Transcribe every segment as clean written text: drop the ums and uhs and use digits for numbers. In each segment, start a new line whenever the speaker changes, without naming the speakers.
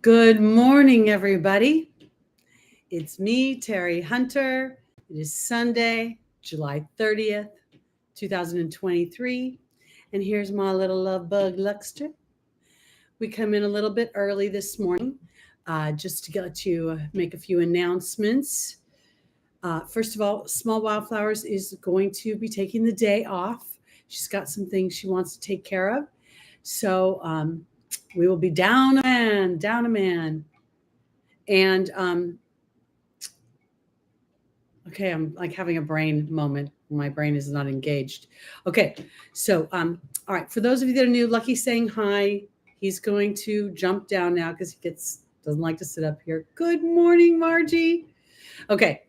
Good morning, everybody. It's me, Teri Hunter. It is Sunday, July 30th, 2023. And here's my little love bug, Luxter. We come in a little bit early this morning just to get to make a few announcements. First of all, Small Wildflowers is going to be taking the day off. She's got some things she wants to take care of. So we will be down a man. And okay, I'm like having a brain moment. My brain is not engaged. Okay, so all right. For those of you that are new, Lucky saying hi. He's going to jump down now because he doesn't like to sit up here. Good morning, Margie. Okay,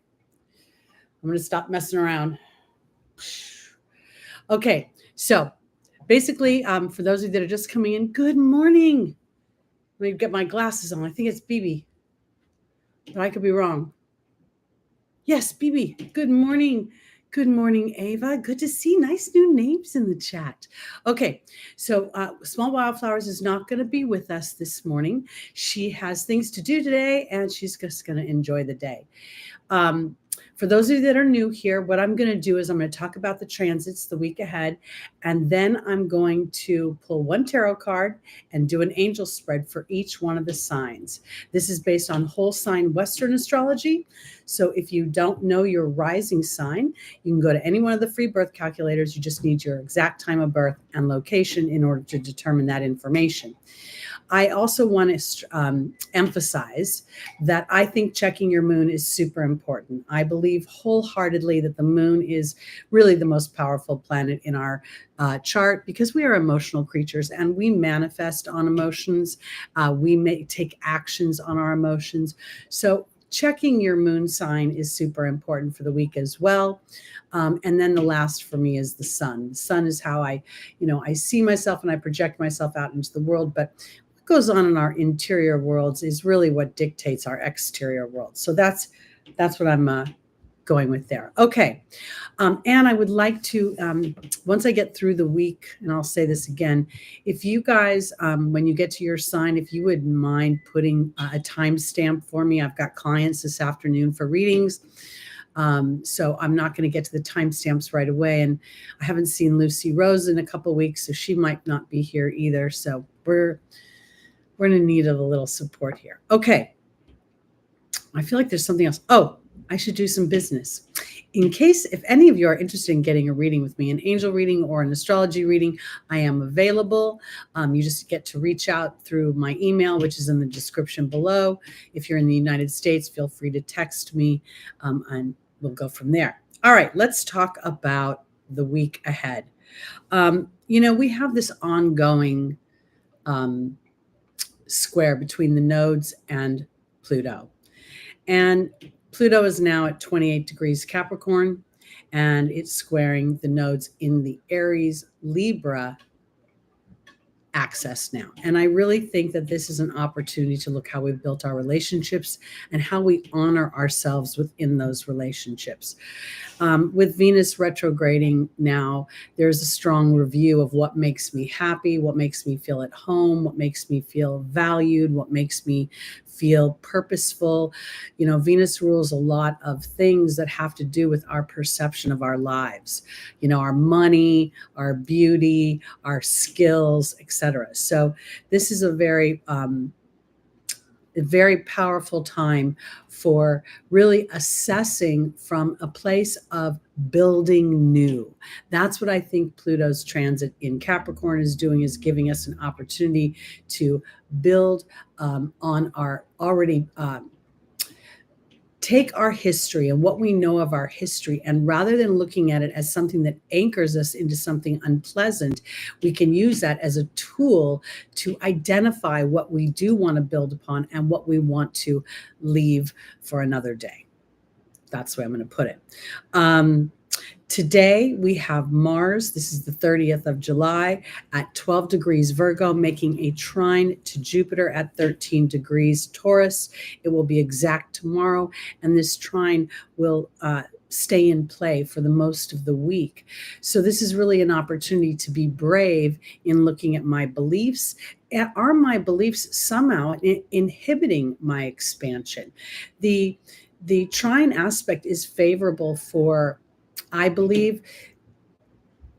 I'm going to stop messing around. Okay, so basically, for those of you that are just coming in, good morning. Let me get my glasses on. I think it's BB, but I could be wrong. Yes, BB. Good morning. Good morning, Ava. Good to see nice new names in the chat. Okay, so Small Wildflowers is not going to be with us this morning. She has things to do today, and she's just going to enjoy the day. For those of you that are new here, what I'm going to do is I'm going to talk about the transits the week ahead, and then I'm going to pull one tarot card and do an angel spread for each one of the signs. This is based on whole sign Western astrology. So if you don't know your rising sign, you can go to any one of the free birth calculators. You just need your exact time of birth and location in order to determine that information. I also want to emphasize that I think checking your moon is super important. I believe wholeheartedly that the moon is really the most powerful planet in our chart because we are emotional creatures and we manifest on emotions. We may take actions on our emotions. So checking your moon sign is super important for the week as well. And then the last for me is the sun. The sun is how I see myself and I project myself out into the world. But what goes on in our interior worlds is really what dictates our exterior world. So that's what I'm going with there. Okay. And I would like to, once I get through the week, and I'll say this again, if you guys, when you get to your sign, if you would mind putting a timestamp for me, I've got clients this afternoon for readings. So I'm not going to get to the timestamps right away. And I haven't seen Lucy Rose in a couple of weeks, so she might not be here either. So we're in need of a little support here. Okay. I feel like there's something else. Oh, I should do some business. In case, if any of you are interested in getting a reading with me, an angel reading or an astrology reading, I am available. You just get to reach out through my email, which is in the description below. If you're in the United States, feel free to text me and we'll go from there. All right, let's talk about the week ahead. We have this ongoing square between the nodes and Pluto. And Pluto is now at 28 degrees Capricorn, and it's squaring the nodes in the Aries Libra axis now. And I really think that this is an opportunity to look how we've built our relationships and how we honor ourselves within those relationships. With Venus retrograding now, there's a strong review of what makes me happy, what makes me feel at home, what makes me feel valued, what makes me feel purposeful. Venus rules a lot of things that have to do with our perception of our lives, our money, our beauty, our skills, etc. So this is a very powerful time for really assessing from a place of building new. That's what I think Pluto's transit in Capricorn is doing, is giving us an opportunity to build on our already take our history and what we know of our history, and rather than looking at it as something that anchors us into something unpleasant, we can use that as a tool to identify what we do want to build upon and what we want to leave for another day. That's the way I'm going to put it. Today we have Mars. This is the 30th of July at 12 degrees Virgo, making a trine to Jupiter at 13 degrees Taurus. It will be exact tomorrow, and this trine will stay in play for the most of the week. So this is really an opportunity to be brave in looking at my beliefs. Are my beliefs somehow inhibiting my expansion? The trine aspect is favorable for, I believe,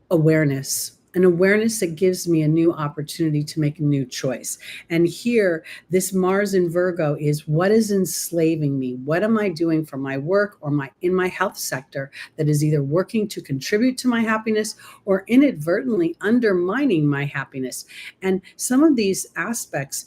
awareness, an awareness that gives me a new opportunity to make a new choice. And here, this Mars in Virgo is what is enslaving me? What am I doing for my work or in my health sector that is either working to contribute to my happiness or inadvertently undermining my happiness? And some of these aspects,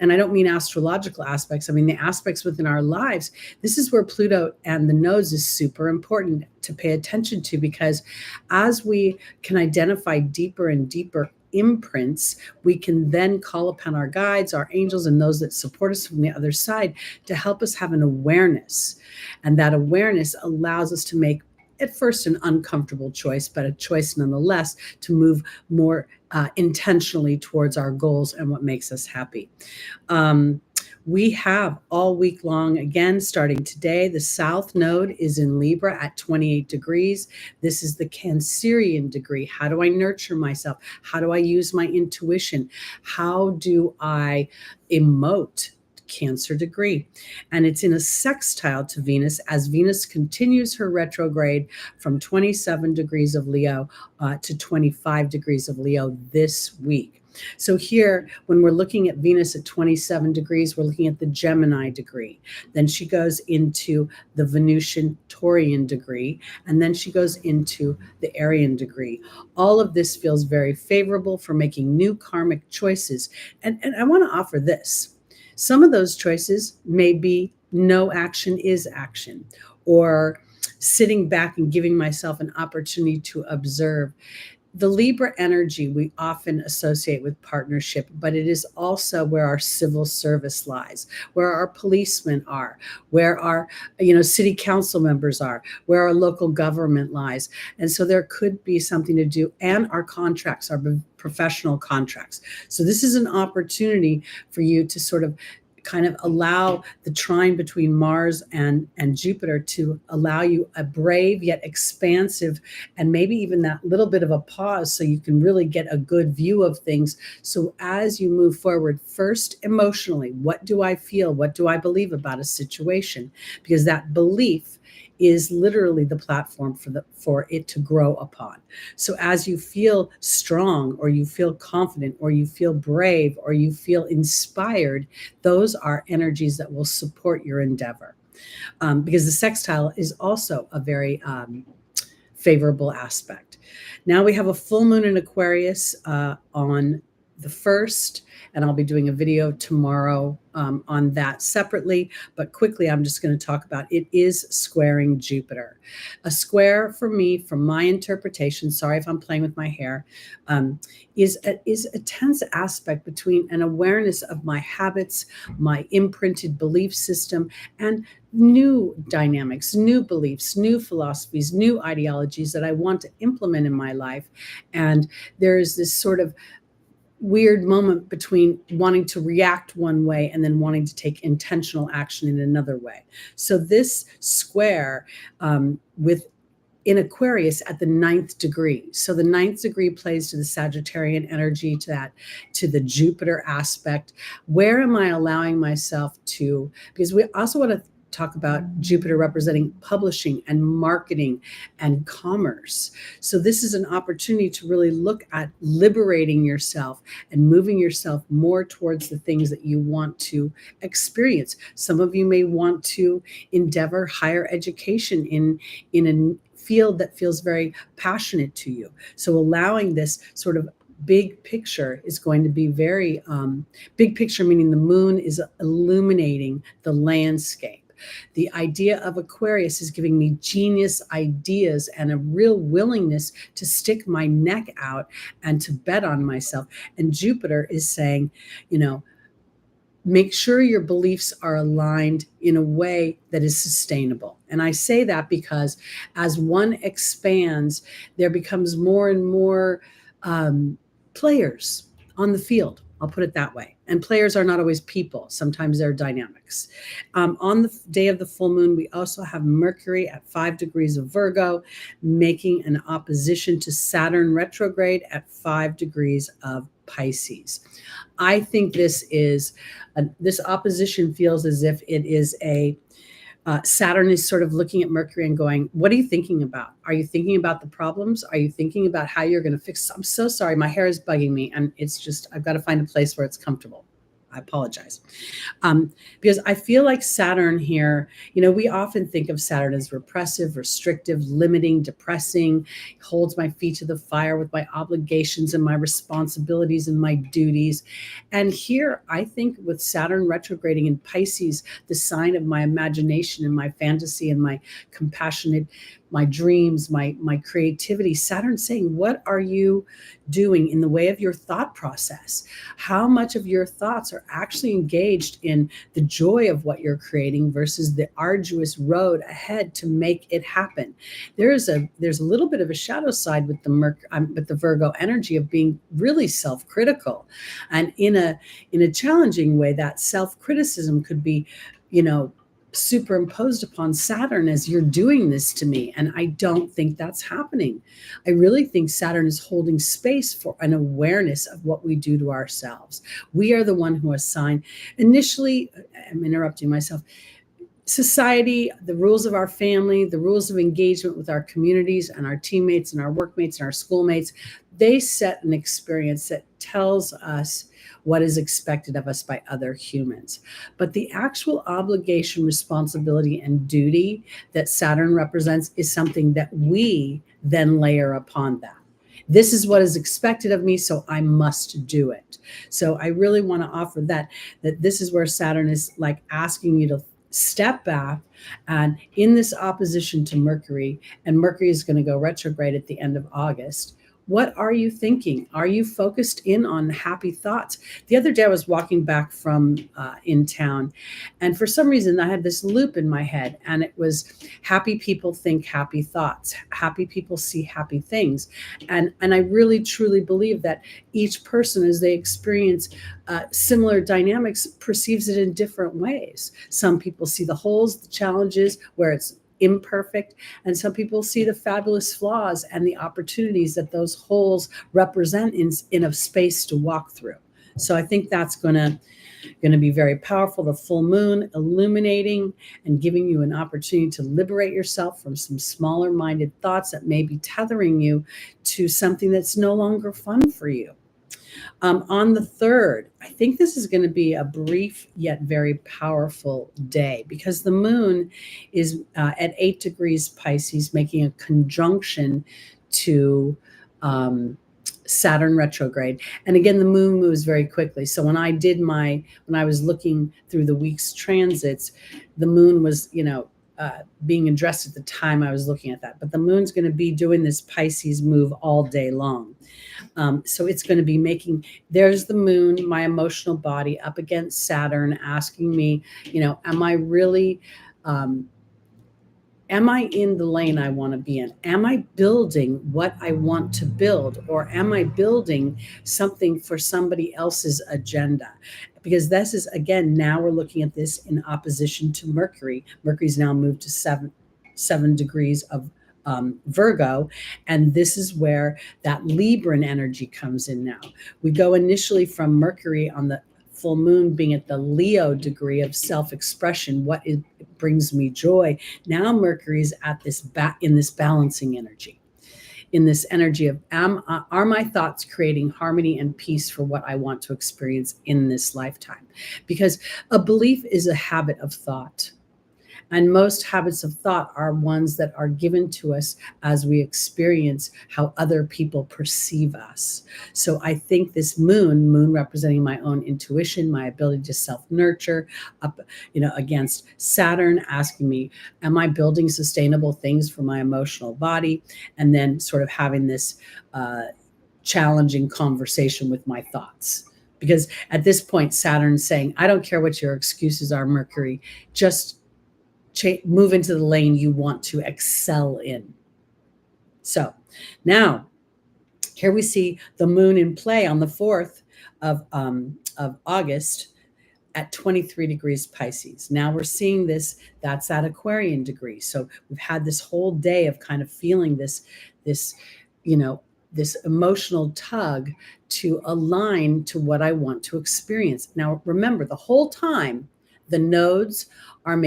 and I don't mean astrological aspects, I mean the aspects within our lives. This is where Pluto and the nodes is super important to pay attention to, because as we can identify deeper and deeper imprints, we can then call upon our guides, our angels, and those that support us from the other side to help us have an awareness. And that awareness allows us to make, at first, an uncomfortable choice, but a choice nonetheless to move more intentionally towards our goals and what makes us happy. We have all week long, again, starting today, the South Node is in Libra at 28 degrees. This is the Cancerian degree. How do I nurture myself? How do I use my intuition? How do I emote? Cancer degree. And it's in a sextile to Venus as Venus continues her retrograde from 27 degrees of Leo to 25 degrees of Leo this week. So here, when we're looking at Venus at 27 degrees, we're looking at the Gemini degree. Then she goes into the Venusian Taurian degree, and then she goes into the Aryan degree. All of this feels very favorable for making new karmic choices. And I want to offer this. Some of those choices may be no action is action, or sitting back and giving myself an opportunity to observe. The Libra energy we often associate with partnership, but it is also where our civil service lies, where our policemen are, where our city council members are, where our local government lies. And so there could be something to do, and our contracts, our professional contracts. So this is an opportunity for you to sort of kind of allow the trine between Mars and Jupiter to allow you a brave yet expansive, and maybe even that little bit of a pause so you can really get a good view of things. So as you move forward, first emotionally, what do I feel? What do I believe about a situation? Because that belief is literally the platform for it to grow upon. So as you feel strong, or you feel confident, or you feel brave, or you feel inspired, those are energies that will support your endeavor. Because the sextile is also a very favorable aspect. Now we have a full moon in Aquarius on the 1st, and I'll be doing a video tomorrow on that separately. But quickly, I'm just going to talk about it is squaring Jupiter. A square for me, from my interpretation, sorry if I'm playing with my hair, is a tense aspect between an awareness of my habits, my imprinted belief system, and new dynamics, new beliefs, new philosophies, new ideologies that I want to implement in my life. And there is this sort of weird moment between wanting to react one way and then wanting to take intentional action in another way. So this square in Aquarius at the 9th degree. So the 9th degree plays to the Sagittarian energy, to the Jupiter aspect. Where am I allowing myself to, because we also want to talk about Jupiter representing publishing and marketing and commerce. So this is an opportunity to really look at liberating yourself and moving yourself more towards the things that you want to experience. Some of you may want to endeavor higher education in a field that feels very passionate to you. So allowing this sort of big picture is going to be very big picture, meaning the moon is illuminating the landscape. The idea of Aquarius is giving me genius ideas and a real willingness to stick my neck out and to bet on myself. And Jupiter is saying, make sure your beliefs are aligned in a way that is sustainable. And I say that because as one expands, there becomes more and more players on the field. I'll put it that way. And players are not always people. Sometimes they're dynamics. On the day of the full moon, we also have Mercury at 5 degrees of Virgo, making an opposition to Saturn retrograde at 5 degrees of Pisces. I think this opposition feels as if it is Saturn is sort of looking at Mercury and going, what are you thinking about? Are you thinking about the problems? Are you thinking about how you're going to fix? I'm so sorry. My hair is bugging me. And it's just, I've got to find a place where it's comfortable. I apologize. Because I feel like Saturn here, we often think of Saturn as repressive, restrictive, limiting, depressing, holds my feet to the fire with my obligations and my responsibilities and my duties. And here, I think with Saturn retrograding in Pisces, the sign of my imagination and my fantasy and my compassionate, my dreams, my creativity, Saturn saying, what are you doing in the way of your thought process? How much of your thoughts are actually engaged in the joy of what you're creating versus the arduous road ahead to make it happen? There's a little bit of a shadow side with the Virgo energy of being really self-critical, and in a challenging way, that self-criticism could be, superimposed upon Saturn as, you're doing this to me. And I don't think that's happening. I really think Saturn is holding space for an awareness of what we do to ourselves. We are the one who assign initially, I'm interrupting myself, society, the rules of our family, the rules of engagement with our communities and our teammates and our workmates and our schoolmates, they set an experience that tells us what is expected of us by other humans. But the actual obligation, responsibility, and duty that Saturn represents is something that we then layer upon that. This is what is expected of me, so I must do it. So I really want to offer that this is where Saturn is like asking you to step back, and in this opposition to Mercury, and Mercury is going to go retrograde at the end of August. What are you thinking? Are you focused in on happy thoughts? The other day I was walking back from in town, and for some reason I had this loop in my head, and it was happy people think happy thoughts. Happy people see happy things. And I really truly believe that each person, as they experience similar dynamics, perceives it in different ways. Some people see the holes, the challenges where it's imperfect, and some people see the fabulous flaws and the opportunities that those holes represent in a space to walk through. So I think that's going to be very powerful. The full moon illuminating and giving you an opportunity to liberate yourself from some smaller minded thoughts that may be tethering you to something that's no longer fun for you. On the 3rd, I think this is going to be a brief yet very powerful day, because the moon is at 8 degrees Pisces, making a conjunction to Saturn retrograde. And again, the moon moves very quickly. So when I was looking through the week's transits, the moon was, being addressed at the time I was looking at that. But the moon's going to be doing this Pisces move all day long. So it's going to be there's the moon, my emotional body, up against Saturn, asking me, am I really, am I in the lane I want to be in? Am I building what I want to build? Or am I building something for somebody else's agenda? Because this is, again, now we're looking at this in opposition to Mercury. Mercury's now moved to 7 degrees of Virgo, and this is where that Libran energy comes in now. We go initially from Mercury on the full moon being at the Leo degree of self-expression, brings me joy. Now Mercury is at in this balancing energy, in this energy of are my thoughts creating harmony and peace for what I want to experience in this lifetime? Because a belief is a habit of thought. And most habits of thought are ones that are given to us as we experience how other people perceive us. So I think this moon representing my own intuition, my ability to self-nurture, against Saturn asking me, am I building sustainable things for my emotional body? And then sort of having this challenging conversation with my thoughts. Because at this point, Saturn's saying, I don't care what your excuses are, Mercury, just move into the lane you want to excel in. So now here we see the moon in play on the 4th of August at 23 degrees Pisces. Now we're seeing this, that's at Aquarian degree. So we've had this whole day of kind of feeling this, you know, this emotional tug to align to what I want to experience. Now, remember, the whole time, the nodes are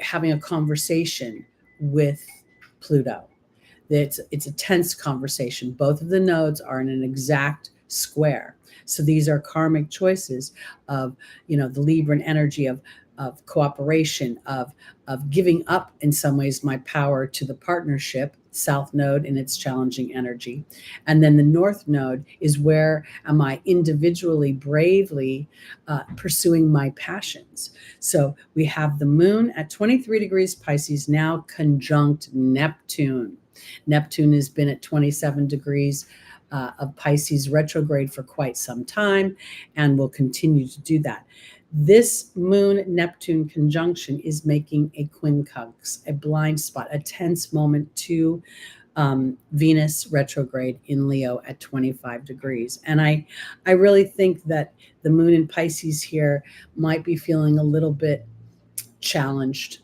having a conversation with Pluto. It's a tense conversation. Both of the nodes are in an exact square. So these are karmic choices of, you know, the Libran energy of cooperation, of giving up in some ways my power to the partnership, South node in its challenging energy. And then the North node is where am I individually, bravely pursuing my passions. So we have the moon at 23 degrees Pisces now conjunct Neptune. Neptune has been at 27 degrees of Pisces retrograde for quite some time and will continue to do that. This Moon-Neptune conjunction is making a quincunx, a blind spot, a tense moment to Venus retrograde in Leo at 25 degrees. And I really think that the moon in Pisces here might be feeling a little bit challenged.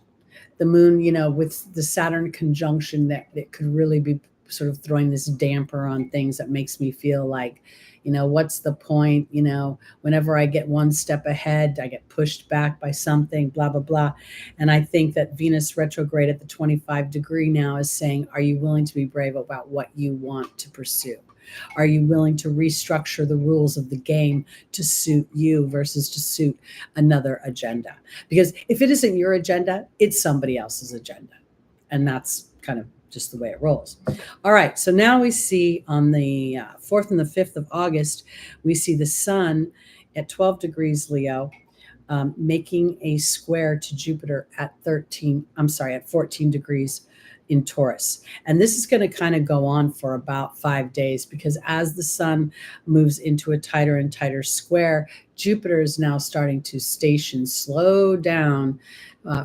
The moon, you know, with the Saturn conjunction, that could really be sort of throwing this damper on things that makes me feel like, you know, what's the point? You know, whenever I get one step ahead, I get pushed back by something, blah, blah, blah. And I think that Venus retrograde at the 25 degree now is saying, are you willing to be brave about what you want to pursue? Are you willing to restructure the rules of the game to suit you versus to suit another agenda? Because if it isn't your agenda, it's somebody else's agenda. And that's kind of just the way it rolls. All right, so now we see on the 4th and the 5th of August, we see the sun at 12 degrees Leo, making a square to Jupiter at 14 degrees in Taurus. And this is going to kind of go on for about 5 days, because as the sun moves into a tighter and tighter square, Jupiter is now starting to slow down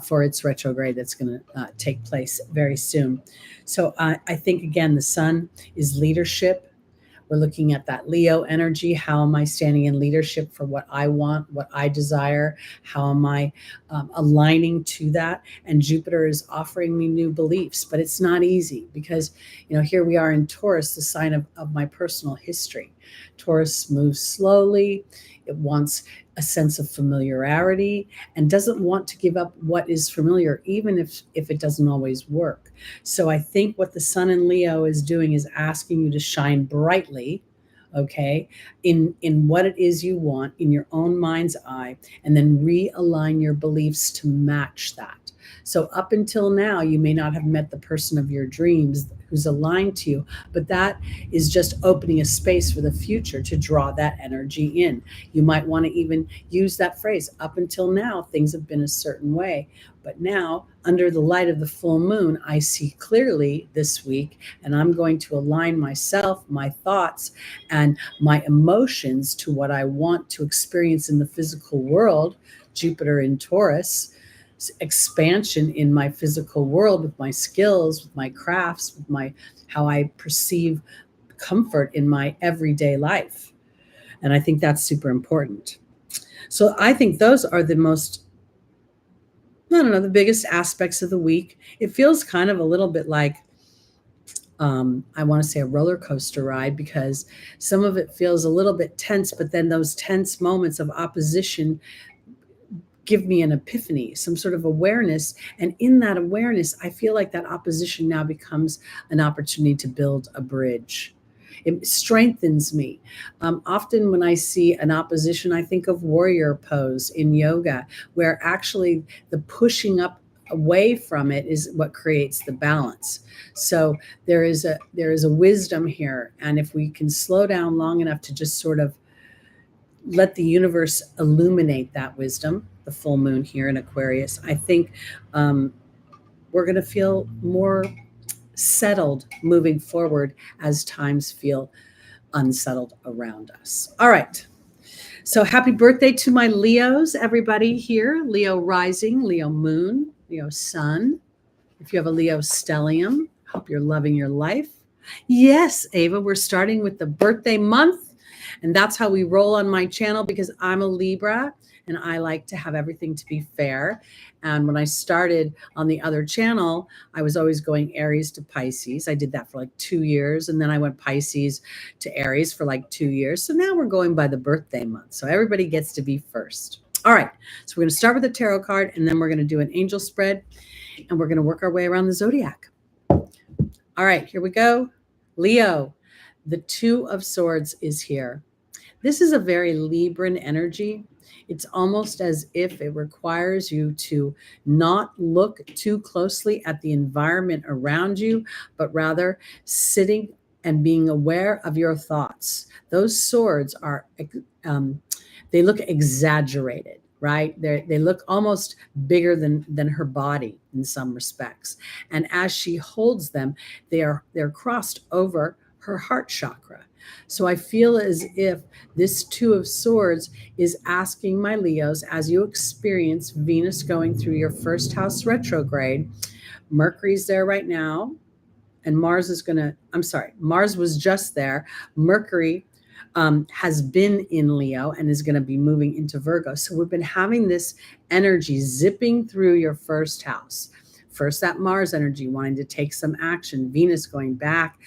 for its retrograde that's going to take place very soon. So I think, again, the sun is leadership. We're looking at that Leo energy. How am I standing in leadership for what I want, what I desire? How am I aligning to that? And Jupiter is offering me new beliefs, but it's not easy because, you know, here we are in Taurus, the sign of my personal history. Taurus moves slowly. It wants a sense of familiarity and doesn't want to give up what is familiar, even if it doesn't always work. So I think what the sun in Leo is doing is asking you to shine brightly, okay, in what it is you want in your own mind's eye, and then realign your beliefs to match that. So up until now, you may not have met the person of your dreams who's aligned to you, but that is just opening a space for the future to draw that energy in. You might want to even use that phrase, up until now, things have been a certain way, but now under the light of the full moon, I see clearly this week, and I'm going to align myself, my thoughts, and my emotions to what I want to experience in the physical world. Jupiter in Taurus, expansion in my physical world with my skills, with my crafts, with how I perceive comfort in my everyday life. And I think that's super important. So I think those are the the biggest aspects of the week. It feels kind of a little bit like, I want to say a roller coaster ride, because some of it feels a little bit tense, but then those tense moments of opposition give me an epiphany, some sort of awareness. And in that awareness, I feel like that opposition now becomes an opportunity to build a bridge. It strengthens me. Often when I see an opposition, I think of warrior pose in yoga, where actually the pushing up away from it is what creates the balance. So there is a wisdom here. And if we can slow down long enough to just sort of let the universe illuminate that wisdom, the full moon here in Aquarius, I think we're going to feel more settled moving forward as times feel unsettled around us. All right. So happy birthday to my Leos, everybody here. Leo rising, Leo moon, Leo sun. If you have a Leo stellium, hope you're loving your life. Yes, Ava, we're starting with the birthday month. And that's how we roll on my channel, because I'm a Libra and I like to have everything to be fair. And when I started on the other channel, I was always going Aries to Pisces. I did that for like 2 years. And then I went Pisces to Aries for like 2 years. So now we're going by the birthday month. So everybody gets to be first. All right. So we're going to start with the tarot card, and then we're going to do an angel spread, and we're going to work our way around the zodiac. All right, here we go. Leo, the Two of Swords is here. This is a very Libran energy. It's almost as if it requires you to not look too closely at the environment around you, but rather sitting and being aware of your thoughts. Those swords are, they look exaggerated, right? They look almost bigger than her body in some respects. And as she holds them, they're crossed over her heart chakra. So I feel as if this Two of Swords is asking my Leos, as you experience Venus going through your first house retrograde, Mercury's there right now, and Mars is Mars was just there. Mercury has been in Leo and is going to be moving into Virgo. So we've been having this energy zipping through your first house. First, that Mars energy wanting to take some action, Venus going back,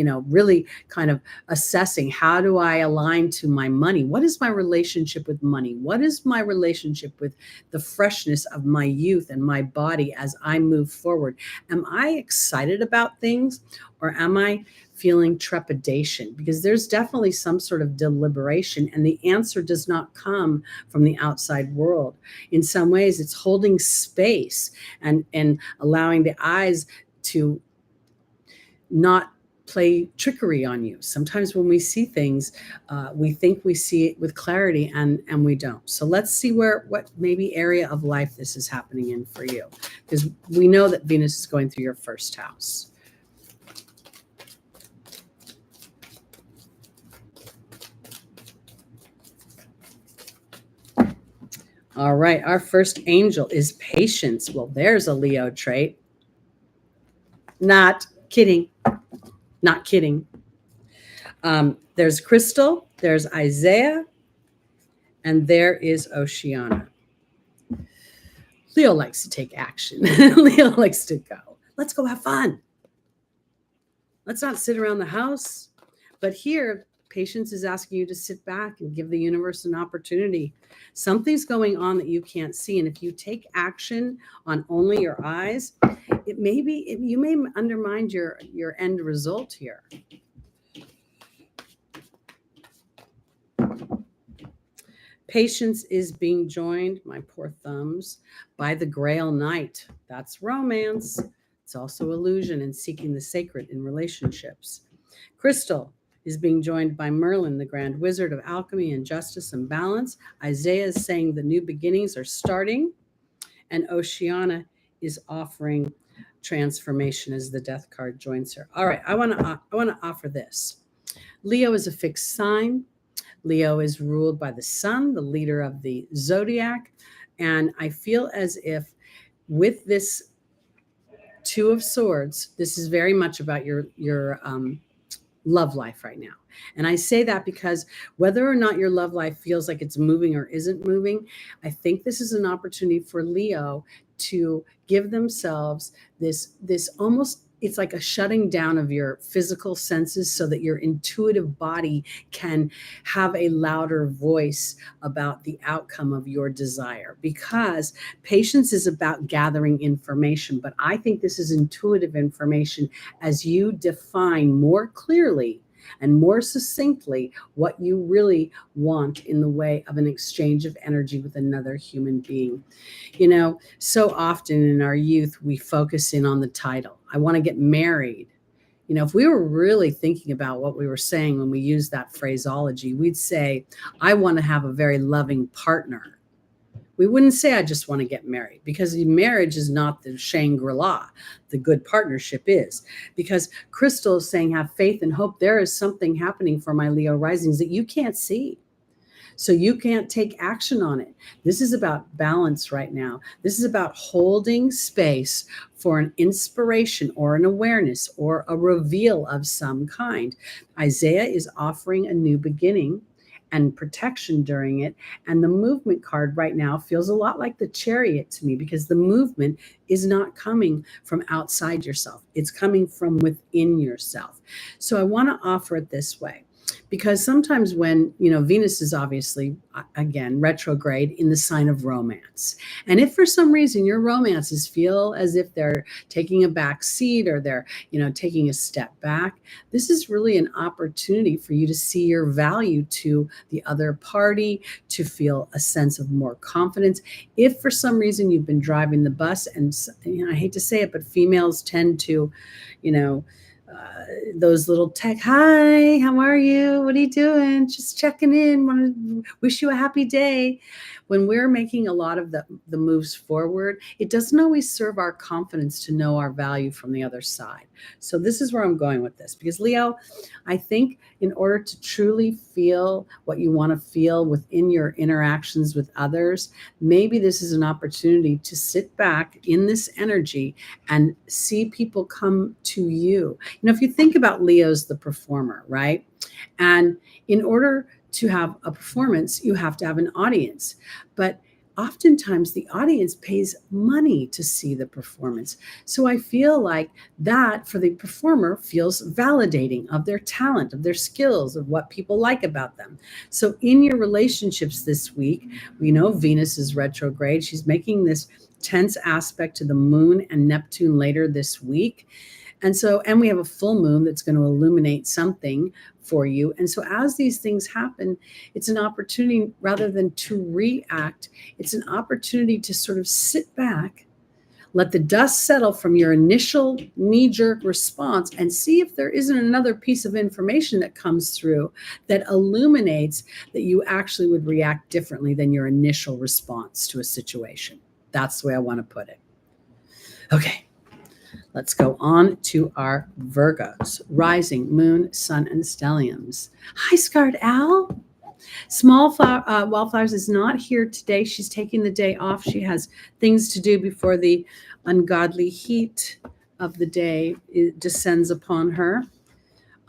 really kind of assessing, how do I align to my money? What is my relationship with money? What is my relationship with the freshness of my youth and my body as I move forward? Am I excited about things, or am I feeling trepidation? Because there's definitely some sort of deliberation, and the answer does not come from the outside world. In some ways, it's holding space and allowing the eyes to not play trickery on you. Sometimes when we see things, we think we see it with clarity, and we don't. So let's see what maybe area of life this is happening in for you, because we know that Venus is going through your first house. All right, our first angel is patience. Well, there's a Leo trait. Not kidding. Not kidding. There's Crystal, there's Isaiah, and there is Oceana. Leo likes to take action. Leo likes to go. Let's go have fun. Let's not sit around the house. But here, patience is asking you to sit back and give the universe an opportunity. Something's going on that you can't see. And if you take action on only your eyes, you may undermine your end result here. Patience is being joined, my poor thumbs, by the Grail Knight. That's romance. It's also illusion and seeking the sacred in relationships. Crystal is being joined by Merlin, the Grand Wizard of Alchemy and Justice and Balance. Isaiah is saying the new beginnings are starting. And Oceana is offering transformation as the Death card joins her. All right, I want to offer this. Leo is a fixed sign. Leo is ruled by the sun, the leader of the Zodiac. And I feel as if with this Two of Swords, this is very much about your love life right now. And I say that because whether or not your love life feels like it's moving or isn't moving, I think this is an opportunity for Leo to give themselves this almost, it's like a shutting down of your physical senses so that your intuitive body can have a louder voice about the outcome of your desire. Because patience is about gathering information, but I think this is intuitive information as you define more clearly and more succinctly what you really want in the way of an exchange of energy with another human being. You know, so often in our youth, we focus in on the title. I want to get married. You know, if we were really thinking about what we were saying when we used that phraseology, we'd say, I want to have a very loving partner. We wouldn't say, I just want to get married, because marriage is not the Shangri-La. The good partnership is. Because Crystal is saying, have faith and hope. There is something happening for my Leo risings that you can't see. So you can't take action on it. This is about balance right now. This is about holding space for an inspiration or an awareness or a reveal of some kind. Isaiah is offering a new beginning and protection during it. And the movement card right now feels a lot like the Chariot to me, because the movement is not coming from outside yourself. It's coming from within yourself. So I want to offer it this way. Because sometimes when, Venus is obviously, again, retrograde in the sign of romance. And if for some reason your romances feel as if they're taking a back seat or they're, taking a step back, this is really an opportunity for you to see your value to the other party, to feel a sense of more confidence. If for some reason you've been driving the bus, and I hate to say it, but females tend to, those little hi, how are you? What are you doing? Just checking in. Want to wish you a happy day. When we're making a lot of the moves forward, it doesn't always serve our confidence to know our value from the other side. So this is where I'm going with this, because Leo, I think in order to truly feel what you want to feel within your interactions with others, maybe this is an opportunity to sit back in this energy and see people come to you. If you think about Leo's the performer, right? And in order to have a performance, you have to have an audience. But oftentimes the audience pays money to see the performance. So I feel like that for the performer feels validating of their talent, of their skills, of what people like about them. So in your relationships this week, we know Venus is retrograde. She's making this tense aspect to the moon and Neptune later this week. And we have a full moon that's going to illuminate something for you. And so as these things happen, it's an opportunity, rather than to react, it's an opportunity to sort of sit back, let the dust settle from your initial knee-jerk response, and see if there isn't another piece of information that comes through that illuminates that you actually would react differently than your initial response to a situation. That's the way I want to put it. Okay. Let's go on to our Virgos, rising, moon, sun, and stelliums. Hi, Scarred Owl. Small Wildflowers is not here today. She's taking the day off. She has things to do before the ungodly heat of the day descends upon her.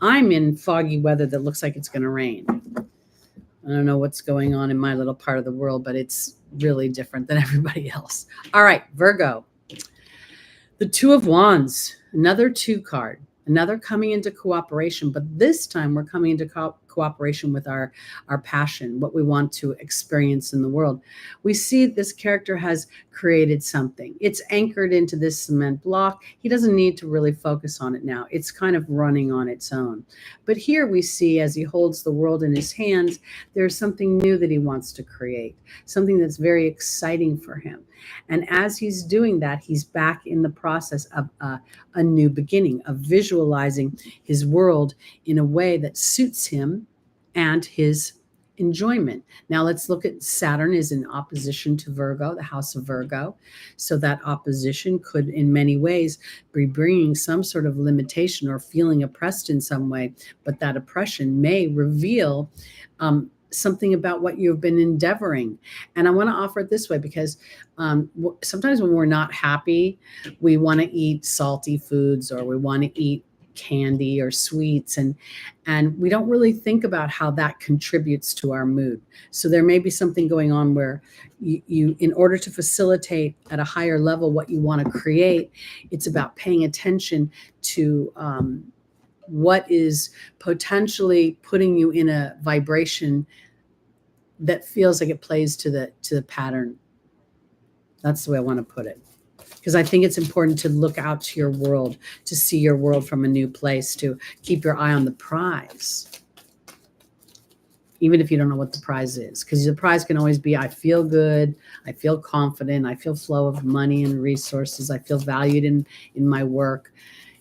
I'm in foggy weather that looks like it's going to rain. I don't know what's going on in my little part of the world, but it's really different than everybody else. All right, Virgo. The Two of Wands, another 2 card, another coming into cooperation, but this time we're coming into cooperation with our passion, what we want to experience in the world. We see this character has created something. It's anchored into this cement block. He doesn't need to really focus on it now. It's kind of running on its own. But here we see, as he holds the world in his hands, there's something new that he wants to create, something that's very exciting for him. And as he's doing that, he's back in the process of a new beginning, of visualizing his world in a way that suits him and his enjoyment. Now let's look at Saturn is in opposition to Virgo, the house of Virgo. So that opposition could in many ways be bringing some sort of limitation or feeling oppressed in some way, but that oppression may reveal something about what you've been endeavoring. And I want to offer it this way, because sometimes when we're not happy, we want to eat salty foods, or we want to eat candy or sweets, and we don't really think about how that contributes to our mood. So there may be something going on where you in order to facilitate at a higher level what you want to create, it's about paying attention to what is potentially putting you in a vibration that feels like it plays to the pattern. That's the way I want to put it. Because I think it's important to look out to your world, to see your world from a new place, to keep your eye on the prize, even if you don't know what the prize is. Because the prize can always be, I feel good, I feel confident, I feel flow of money and resources, I feel valued in my work.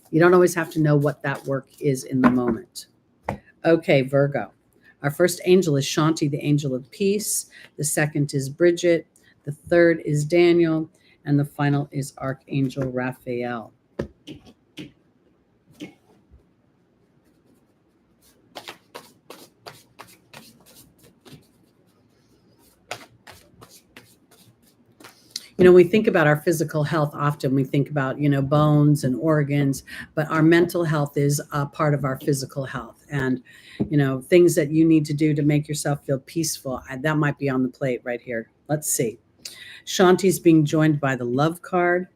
You don't always have to know what that work is in the moment. Okay, Virgo. Our first angel is Shanti, the angel of peace. The second is Bridget. The third is Daniel. And the final is Archangel Raphael. We think about our physical health often. We think about, bones and organs, but our mental health is a part of our physical health. And, things that you need to do to make yourself feel peaceful, that might be on the plate right here. Let's see. Shanti's being joined by the Love card.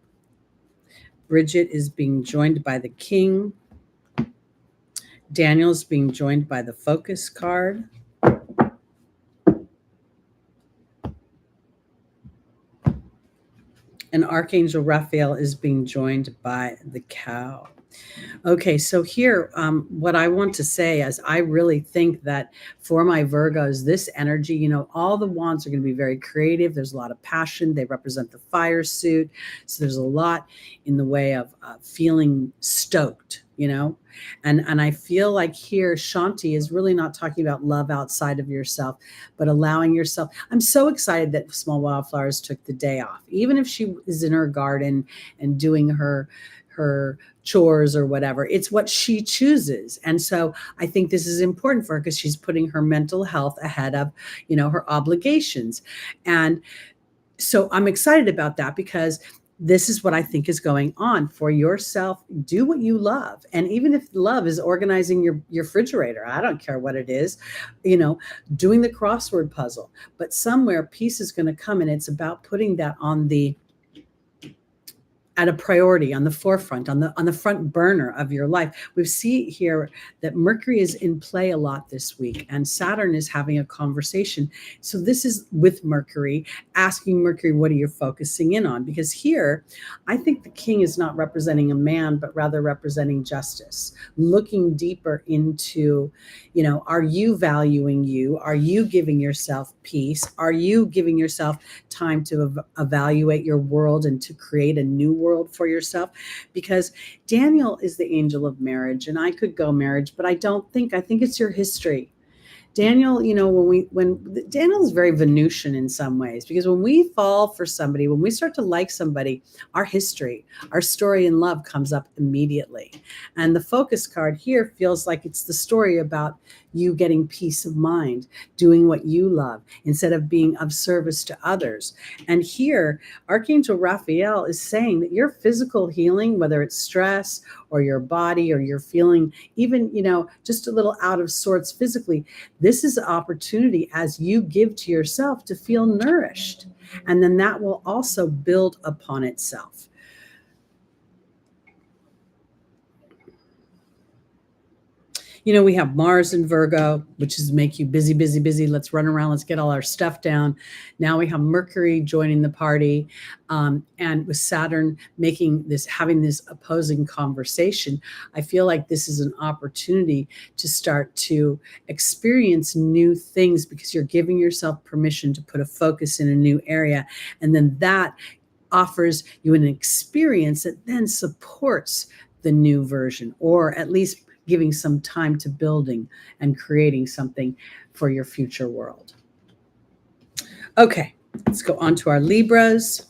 Bridget is being joined by the King. Daniel's being joined by the Focus card. And Archangel Raphael is being joined by the Cow. Okay, so here, what I want to say is I really think that for my Virgos, this energy, all the wands are going to be very creative. There's a lot of passion. They represent the fire suit. So there's a lot in the way of feeling stoked, and I feel like here, Shanti is really not talking about love outside of yourself, but allowing yourself. I'm so excited that Small Wildflowers took the day off, even if she is in her garden and doing her chores or whatever. It's what she chooses. And so I think this is important for her because she's putting her mental health ahead of, her obligations. And so I'm excited about that because this is what I think is going on for yourself. Do what you love. And even if love is organizing your refrigerator, I don't care what it is, doing the crossword puzzle, but somewhere peace is going to come, and it's about putting that at a priority, on the forefront, on the front burner of your life. We see here that Mercury is in play a lot this week, and Saturn is having a conversation. So this is with Mercury, asking Mercury, what are you focusing in on? Because here, I think the King is not representing a man, but rather representing justice, looking deeper into, are you valuing you? Are you giving yourself peace? Are you giving yourself time to evaluate your world and to create a new world for yourself? Because Daniel is the angel of marriage, and I could go marriage, but I think it's your history. Daniel, when Daniel is very Venusian in some ways, because when we fall for somebody, when we start to like somebody, our history, our story in love comes up immediately. And the Focus card here feels like it's the story about you getting peace of mind, doing what you love instead of being of service to others. And here, Archangel Raphael is saying that your physical healing, whether it's stress or your body, or you're feeling even, just a little out of sorts physically, this is an opportunity as you give to yourself to feel nourished. And then that will also build upon itself. We have Mars in Virgo, which is make you busy, busy, busy. Let's run around. Let's get all our stuff down. Now we have Mercury joining the party. And with Saturn having this opposing conversation, I feel like this is an opportunity to start to experience new things because you're giving yourself permission to put a focus in a new area. And then that offers you an experience that then supports the new version, or at least giving some time to building and creating something for your future world. Okay, let's go on to our Libras.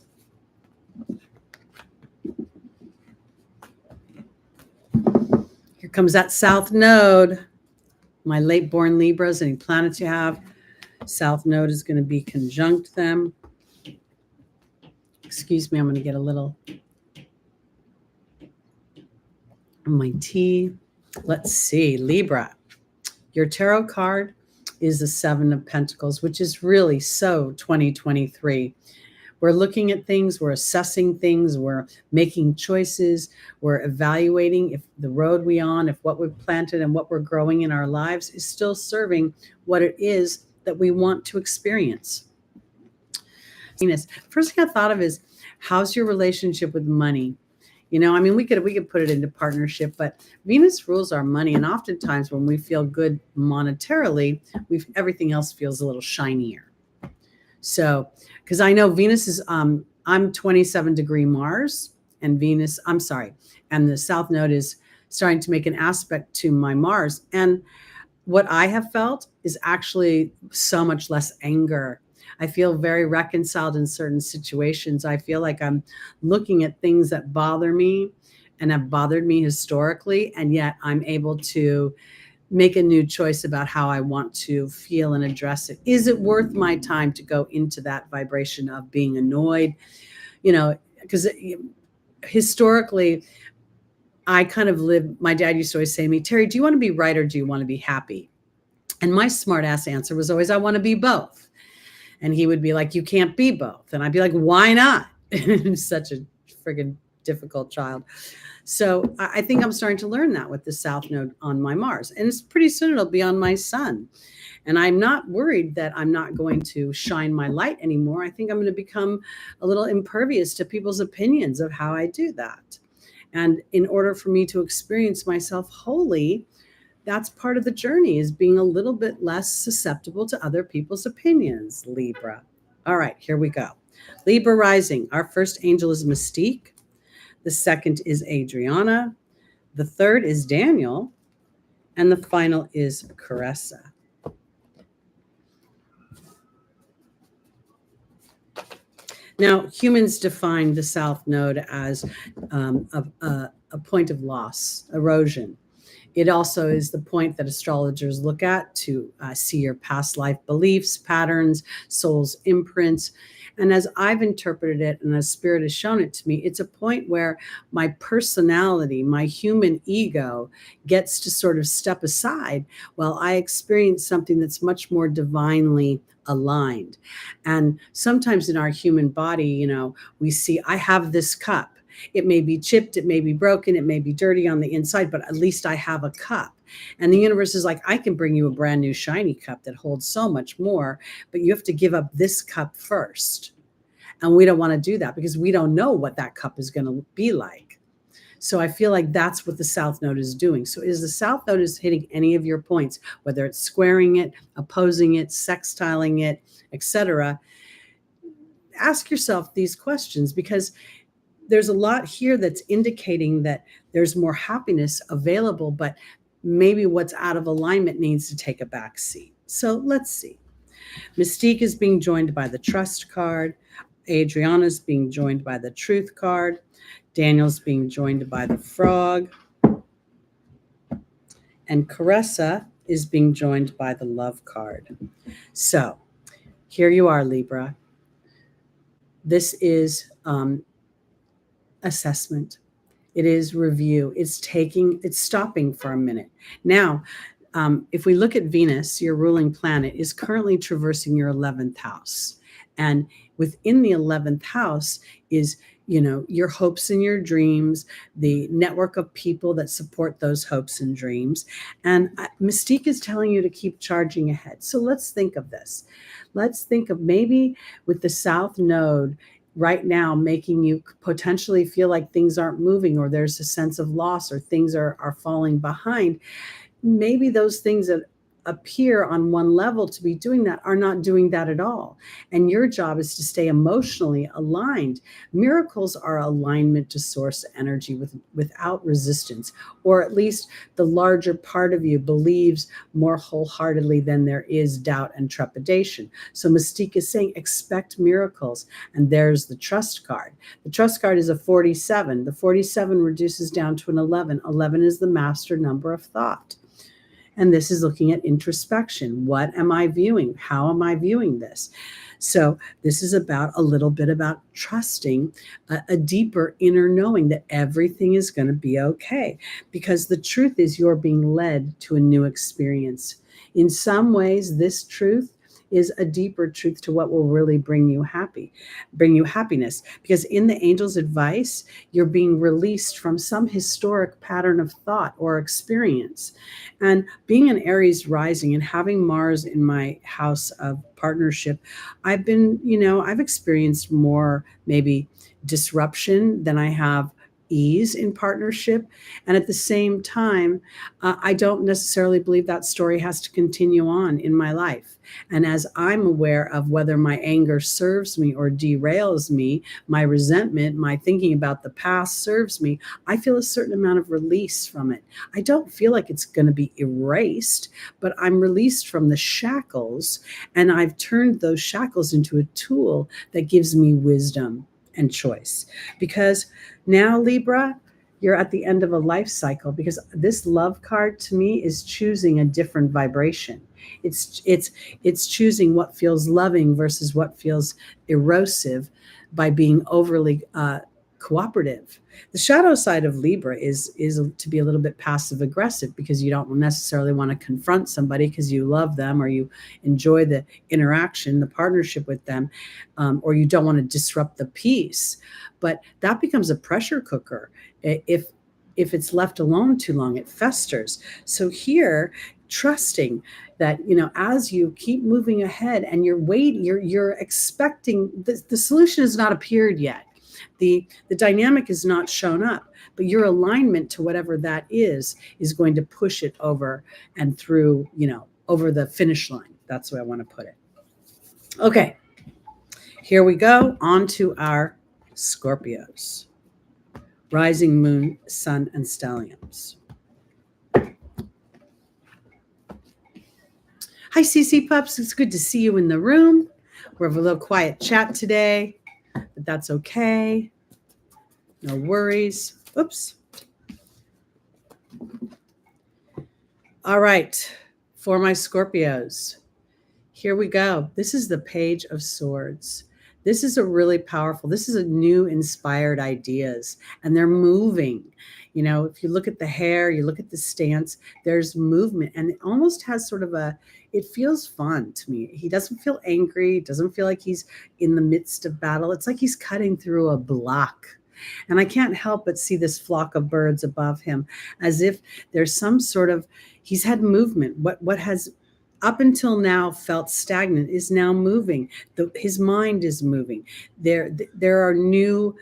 Here comes that South Node. My late born Libras, any planets you have, South Node is going to be conjunct them. Excuse me, I'm going to get a little of my tea. Let's see, Libra. Your tarot card is the Seven of Pentacles, which is really so 2023. We're looking at things, we're assessing things, we're making choices, we're evaluating if the road if what we've planted and what we're growing in our lives is still serving what it is that we want to experience. First thing I thought of is, how's your relationship with money? We could put it into partnership, but Venus rules our money. And oftentimes when we feel good monetarily, everything else feels a little shinier. So, because I know Venus is, I'm 27-degree Mars, and and the South Node is starting to make an aspect to my Mars. And what I have felt is actually so much less anger. I feel very reconciled in certain situations. I feel like I'm looking at things that bother me and have bothered me historically, and yet I'm able to make a new choice about how I want to feel and address it. Is it worth my time to go into that vibration of being annoyed? because historically, I kind of my dad used to always say to me, Teri, do you want to be right or do you want to be happy? And my smart ass answer was always, I want to be both. And he would be like, you can't be both. And I'd be like, why not? Such a friggin' difficult child. So I think I'm starting to learn that with the South Node on my Mars. And it's pretty soon it'll be on my Sun. And I'm not worried that I'm not going to shine my light anymore. I think I'm going to become a little impervious to people's opinions of how I do that. And in order for me to experience myself wholly, that's part of the journey, is being a little bit less susceptible to other people's opinions, Libra. All right, here we go. Libra rising. Our first angel is Mystique. The second is Adriana. The third is Daniel. And the final is Caressa. Now, humans define the South Node as a point of loss, erosion. It also is the point that astrologers look at to see your past life beliefs, patterns, soul's imprints. And as I've interpreted it and as Spirit has shown it to me, it's a point where my personality, my human ego gets to sort of step aside while I experience something that's much more divinely aligned. And sometimes in our human body, we see, I have this cup. It may be chipped, it may be broken, it may be dirty on the inside, but at least I have a cup. And the universe is like, I can bring you a brand new shiny cup that holds so much more, but you have to give up this cup first. And we don't want to do that because we don't know what that cup is going to be like. So I feel like that's what the South Node is doing. So is the South Node is hitting any of your points, whether it's squaring it, opposing it, sextiling it, etc. Ask yourself these questions, because there's a lot here that's indicating that there's more happiness available, but maybe what's out of alignment needs to take a back seat. So let's see. Mystique is being joined by the Trust card. Adriana is being joined by the Truth card. Daniel's being joined by the Frog. And Caressa is being joined by the Love card. So here you are, Libra. This is assessment. It is review. It's stopping for a minute. Now, if we look at Venus, your ruling planet is currently traversing your 11th house. And within the 11th house is, your hopes and your dreams, the network of people that support those hopes and dreams. And Mystique is telling you to keep charging ahead. So let's think of this. Let's think of maybe with the South Node right now making you potentially feel like things aren't moving, or there's a sense of loss, or things are falling behind. Maybe those things that appear on one level to be doing that are not doing that at all. And your job is to stay emotionally aligned. Miracles are alignment to source energy without resistance, or at least the larger part of you believes more wholeheartedly than there is doubt and trepidation. So Mystique is saying, expect miracles. And there's the Trust card. The Trust card is a 47. The 47 reduces down to an 11. 11 is the master number of thought. And this is looking at introspection. What am I viewing? How am I viewing this? So this is about a little bit about trusting a deeper inner knowing that everything is going to be okay. Because the truth is, you're being led to a new experience. In some ways, this truth is a deeper truth to what will really bring you happiness. Because in the angel's advice, you're being released from some historic pattern of thought or experience. And being an Aries rising and having Mars in my house of partnership, I've experienced more maybe disruption than I have ease in partnership. And at the same time, I don't necessarily believe that story has to continue on in my life. And as I'm aware of whether my anger serves me or derails me, my resentment, my thinking about the past serves me, I feel a certain amount of release from it. I don't feel like it's going to be erased, but I'm released from the shackles, and I've turned those shackles into a tool that gives me wisdom and choice. Because now, Libra, you're at the end of a life cycle, because this Love card to me is choosing a different vibration. It's choosing what feels loving versus what feels erosive by being overly cooperative. The shadow side of Libra is to be a little bit passive aggressive, because you don't necessarily want to confront somebody because you love them or you enjoy the interaction, the partnership with them, or you don't want to disrupt the peace. But that becomes a pressure cooker. If it's left alone too long, it festers. So here, trusting that, as you keep moving ahead and you're expecting the solution has not appeared yet. The dynamic has not shown up, but your alignment to whatever that is going to push it over and through, over the finish line. That's the way I want to put it. Okay, here we go on to our Scorpios. Rising, moon, sun, and stelliums. Hi, CC Pups. It's good to see you in the room. We're having a little quiet chat today, but that's okay. No worries. Oops. All right. For my Scorpios, here we go. This is the Page of Swords. This is a really powerful, this is a new inspired ideas, and they're moving. If you look at the hair, you look at the stance, there's movement, and it almost has sort of it feels fun to me. He doesn't feel angry. It doesn't feel like he's in the midst of battle. It's like he's cutting through a block. And I can't help but see this flock of birds above him, as if there's some sort of, he's had movement. What has up until now felt stagnant is now moving. His mind is moving. There are new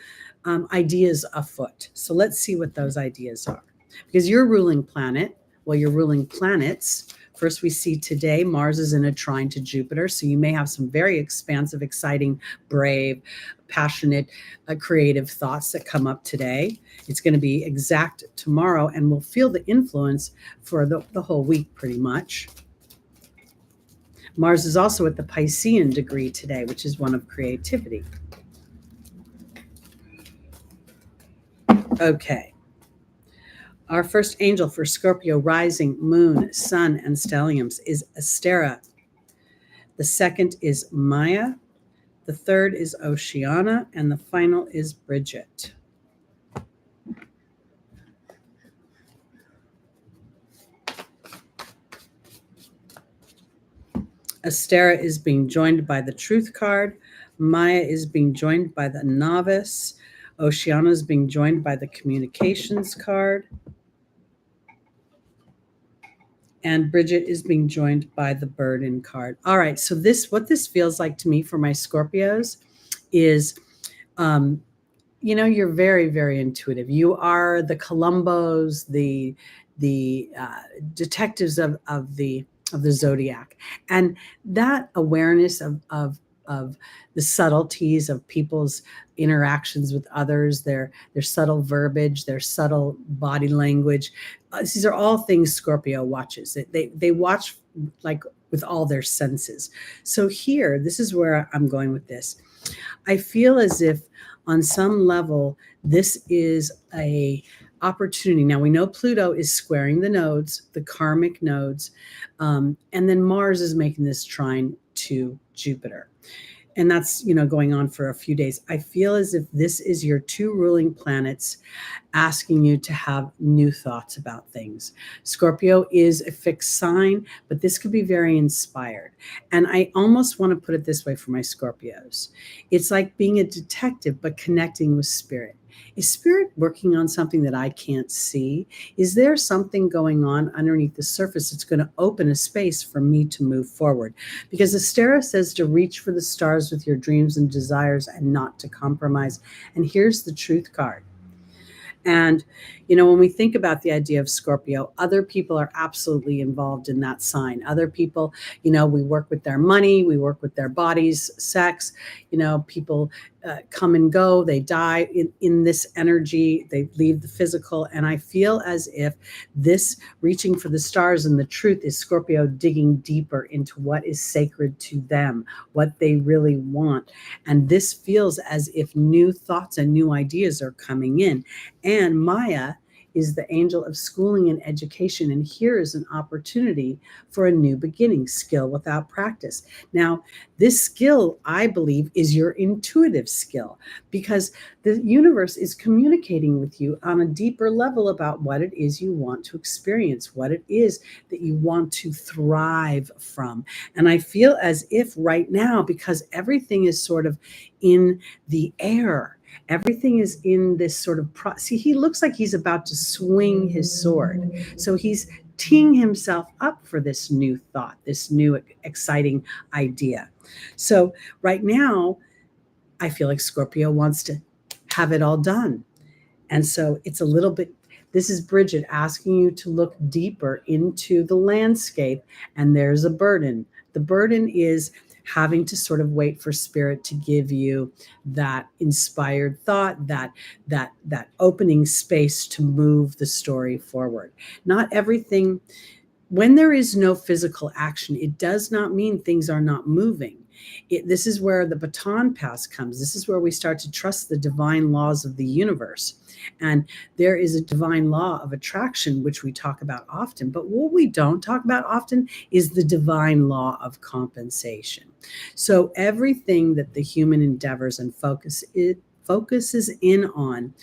ideas afoot. So let's see what those ideas are. Because your ruling planet, your ruling planets, first we see today, Mars is in a trine to Jupiter. So you may have some very expansive, exciting, brave, passionate, creative thoughts that come up today. It's going to be exact tomorrow, and we'll feel the influence for the whole week pretty much. Mars is also at the Piscean degree today, which is one of creativity. Okay. Our first angel for Scorpio, rising, moon, sun, and stelliums is Astera. The second is Maya. The third is Oceana. And the final is Bridget. Astera is being joined by the Truth card. Maya is being joined by the Novice. Oceana is being joined by the Communications card. And Bridget is being joined by the Burden card. All right, so what this feels like to me for my Scorpios is, you're very, very intuitive. You are the Columbos, the detectives of the Zodiac, and that awareness of the subtleties of people's interactions with others, their subtle verbiage, their subtle body language. These are all things Scorpio watches. They watch like with all their senses. So here, this is where I'm going with this. I feel as if on some level, this is a opportunity. Now we know Pluto is squaring the nodes, the karmic nodes, and then Mars is making this trine to Jupiter. And that's, going on for a few days. I feel as if this is your two ruling planets asking you to have new thoughts about things. Scorpio is a fixed sign, but this could be very inspired. And I almost want to put it this way for my Scorpios. It's like being a detective, but connecting with spirit. Is spirit working on something that I can't see? Is there something going on underneath the surface that's going to open a space for me to move forward? Because Astera says to reach for the stars with your dreams and desires and not to compromise. And here's the Truth card. And, when we think about the idea of Scorpio, other people are absolutely involved in that sign. Other people, we work with their money, we work with their bodies, sex, people come and go, they die in this energy, they leave the physical. And I feel as if this reaching for the stars and the truth is Scorpio digging deeper into what is sacred to them, what they really want. And this feels as if new thoughts and new ideas are coming in. And Maya is the angel of schooling and education. And here is an opportunity for a new beginning, skill without practice. Now, this skill, I believe, is your intuitive skill, because the universe is communicating with you on a deeper level about what it is you want to experience, what it is that you want to thrive from. And I feel as if right now, because everything is sort of in the air, everything is in this sort of see, he looks like he's about to swing his sword. So he's teeing himself up for this new thought, this new exciting idea. So right now, I feel like Scorpio wants to have it all done. And so it's a little bit, this is Bridget asking you to look deeper into the landscape, and there's a burden. The burden is having to sort of wait for spirit to give you that inspired thought, that opening space to move the story forward. Not everything, when there is no physical action, it does not mean things are not moving. This is where the baton pass comes. This is where we start to trust the divine laws of the universe. And there is a divine law of attraction, which we talk about often. But what we don't talk about often is the divine law of compensation. So everything that the human endeavors and focuses in on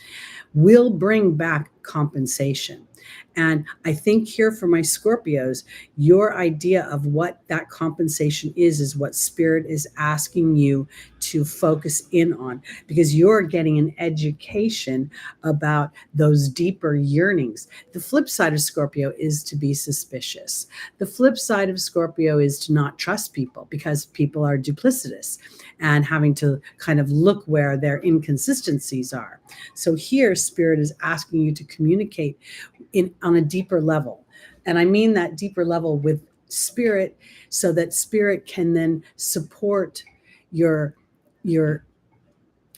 will bring back compensation. And I think here for my Scorpios, your idea of what that compensation is what Spirit is asking you to focus in on, because you're getting an education about those deeper yearnings. The flip side of Scorpio is to be suspicious. The flip side of Scorpio is to not trust people, because people are duplicitous and having to kind of look where their inconsistencies are. So here, Spirit is asking you to communicate on a deeper level. And I mean that deeper level with Spirit, so that Spirit can then support your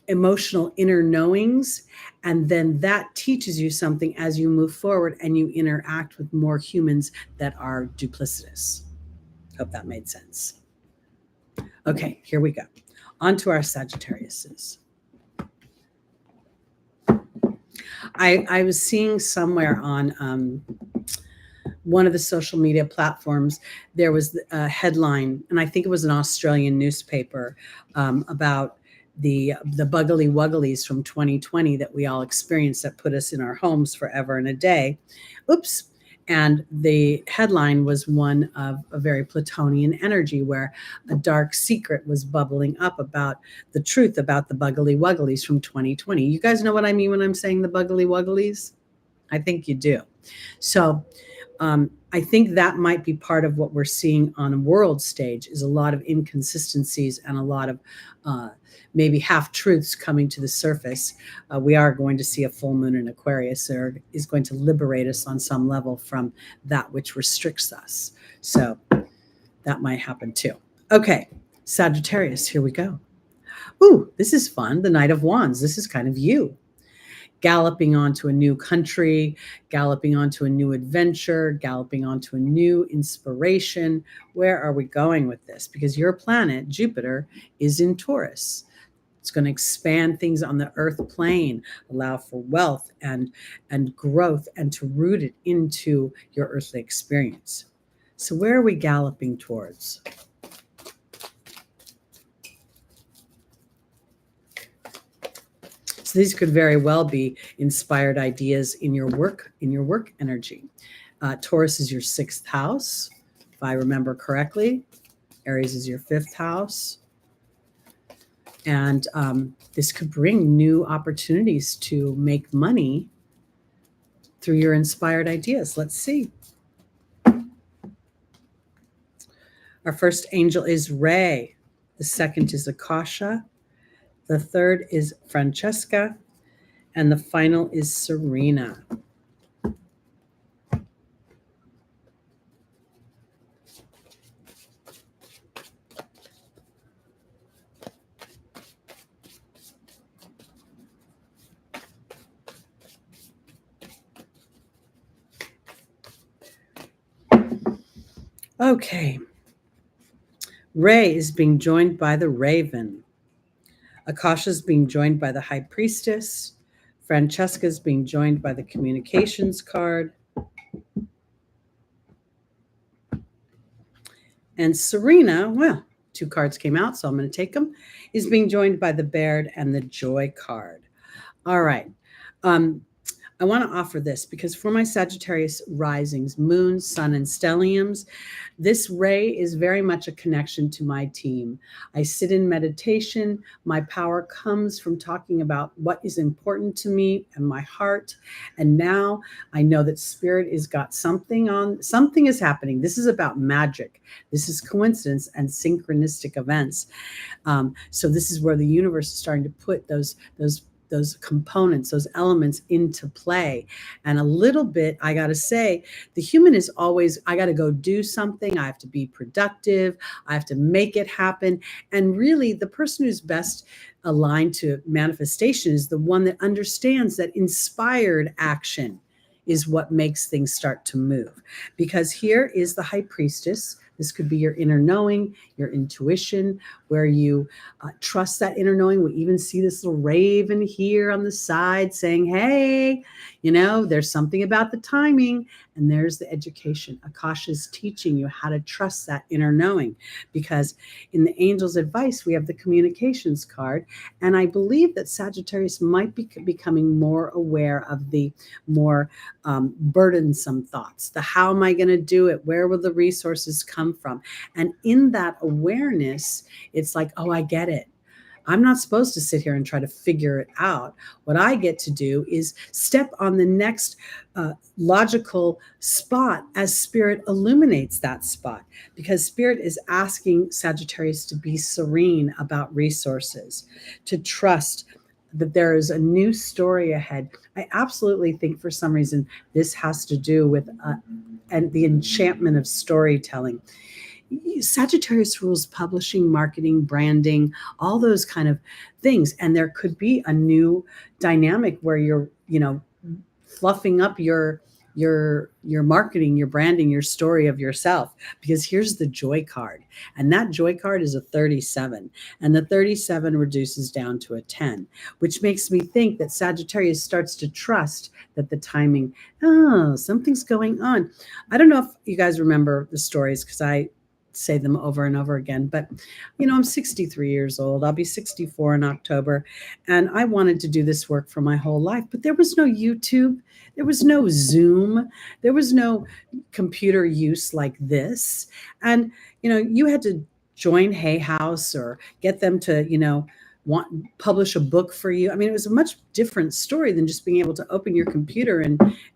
emotional inner knowings. And then that teaches you something as you move forward and you interact with more humans that are duplicitous. Hope that made sense. Okay, here we go. On to our Sagittariuses. I was seeing somewhere on one of the social media platforms, there was a headline, and I think it was an Australian newspaper, about the buggly wugglies from 2020 that we all experienced, that put us in our homes forever and a day. Oops. And the headline was one of a very Plutonian energy, where a dark secret was bubbling up about the truth about the buggly wugglies from 2020. You guys know what I mean when I'm saying the buggly wugglies? I think you do. So I think that might be part of what we're seeing on a world stage, is a lot of inconsistencies and a lot of maybe half-truths coming to the surface. We are going to see a full moon in Aquarius that is going to liberate us on some level from that which restricts us. So that might happen too. Okay, Sagittarius, here we go. Ooh, this is fun. The Knight of Wands. This is kind of you. Galloping onto a new country, galloping onto a new adventure, galloping onto a new inspiration. Where are we going with this? Because your planet, Jupiter, is in Taurus. It's going to expand things on the earth plane, allow for wealth and growth, and to root it into your earthly experience. So where are we galloping towards? So these could very well be inspired ideas in your work energy. Taurus is your 6th house, if I remember correctly. Aries is your 5th house. And this could bring new opportunities to make money through your inspired ideas. Let's see. Our first angel is Ray. The second is Akasha. The third is Francesca. And the final is Serena. Okay. Ray is being joined by the Raven. Akasha is being joined by the High Priestess. Francesca's being joined by the communications card. And Serena, well, 2 cards came out, so I'm going to take them, is being joined by the Baird and the Joy card. All right. I want to offer this because for my Sagittarius risings, moon, sun, and stelliums, this ray is very much a connection to my team. I sit in meditation. My power comes from talking about what is important to me and my heart. And now I know that spirit has got something on, something is happening. This is about magic. This is coincidence and synchronistic events. So this is where the universe is starting to put those components, those elements into play. And a little bit, I got to say, the human is always, I got to go do something. I have to be productive. I have to make it happen. And really, the person who's best aligned to manifestation is the one that understands that inspired action is what makes things start to move. Because here is the High Priestess. This could be your inner knowing, your intuition, where you trust that inner knowing. We even see this little raven here on the side saying, hey, you know, there's something about the timing. And there's the education. Akasha's teaching you how to trust that inner knowing. Because in the angel's advice, we have the communications card. And I believe that Sagittarius might be becoming more aware of the more burdensome thoughts. The how am I going to do it? Where will the resources come from? And in that awareness, it's like, oh, I get it. I'm not supposed to sit here and try to figure it out. What I get to do is step on the next logical spot as spirit illuminates that spot, because spirit is asking Sagittarius to be serene about resources, to trust that there is a new story ahead. I absolutely think for some reason this has to do with and the enchantment of storytelling. Sagittarius rules publishing, marketing, branding, all those kind of things. And there could be a new dynamic where you're, you know, fluffing up your marketing, your branding, your story of yourself. Because here's the Joy card. And that Joy card is a 37. And the 37 reduces down to a 10, which makes me think that Sagittarius starts to trust that the timing, oh, something's going on. I don't know if you guys remember the stories because I say them over and over again, but you know, I'm 63 years old. I'll be 64 in October. And I wanted to do this work for my whole life, but there was no YouTube. There was no Zoom. There was no computer use like this. And, you know, you had to join Hay House or get them to, you know, publish a book for you. I mean, it was a much different story than just being able to open your computer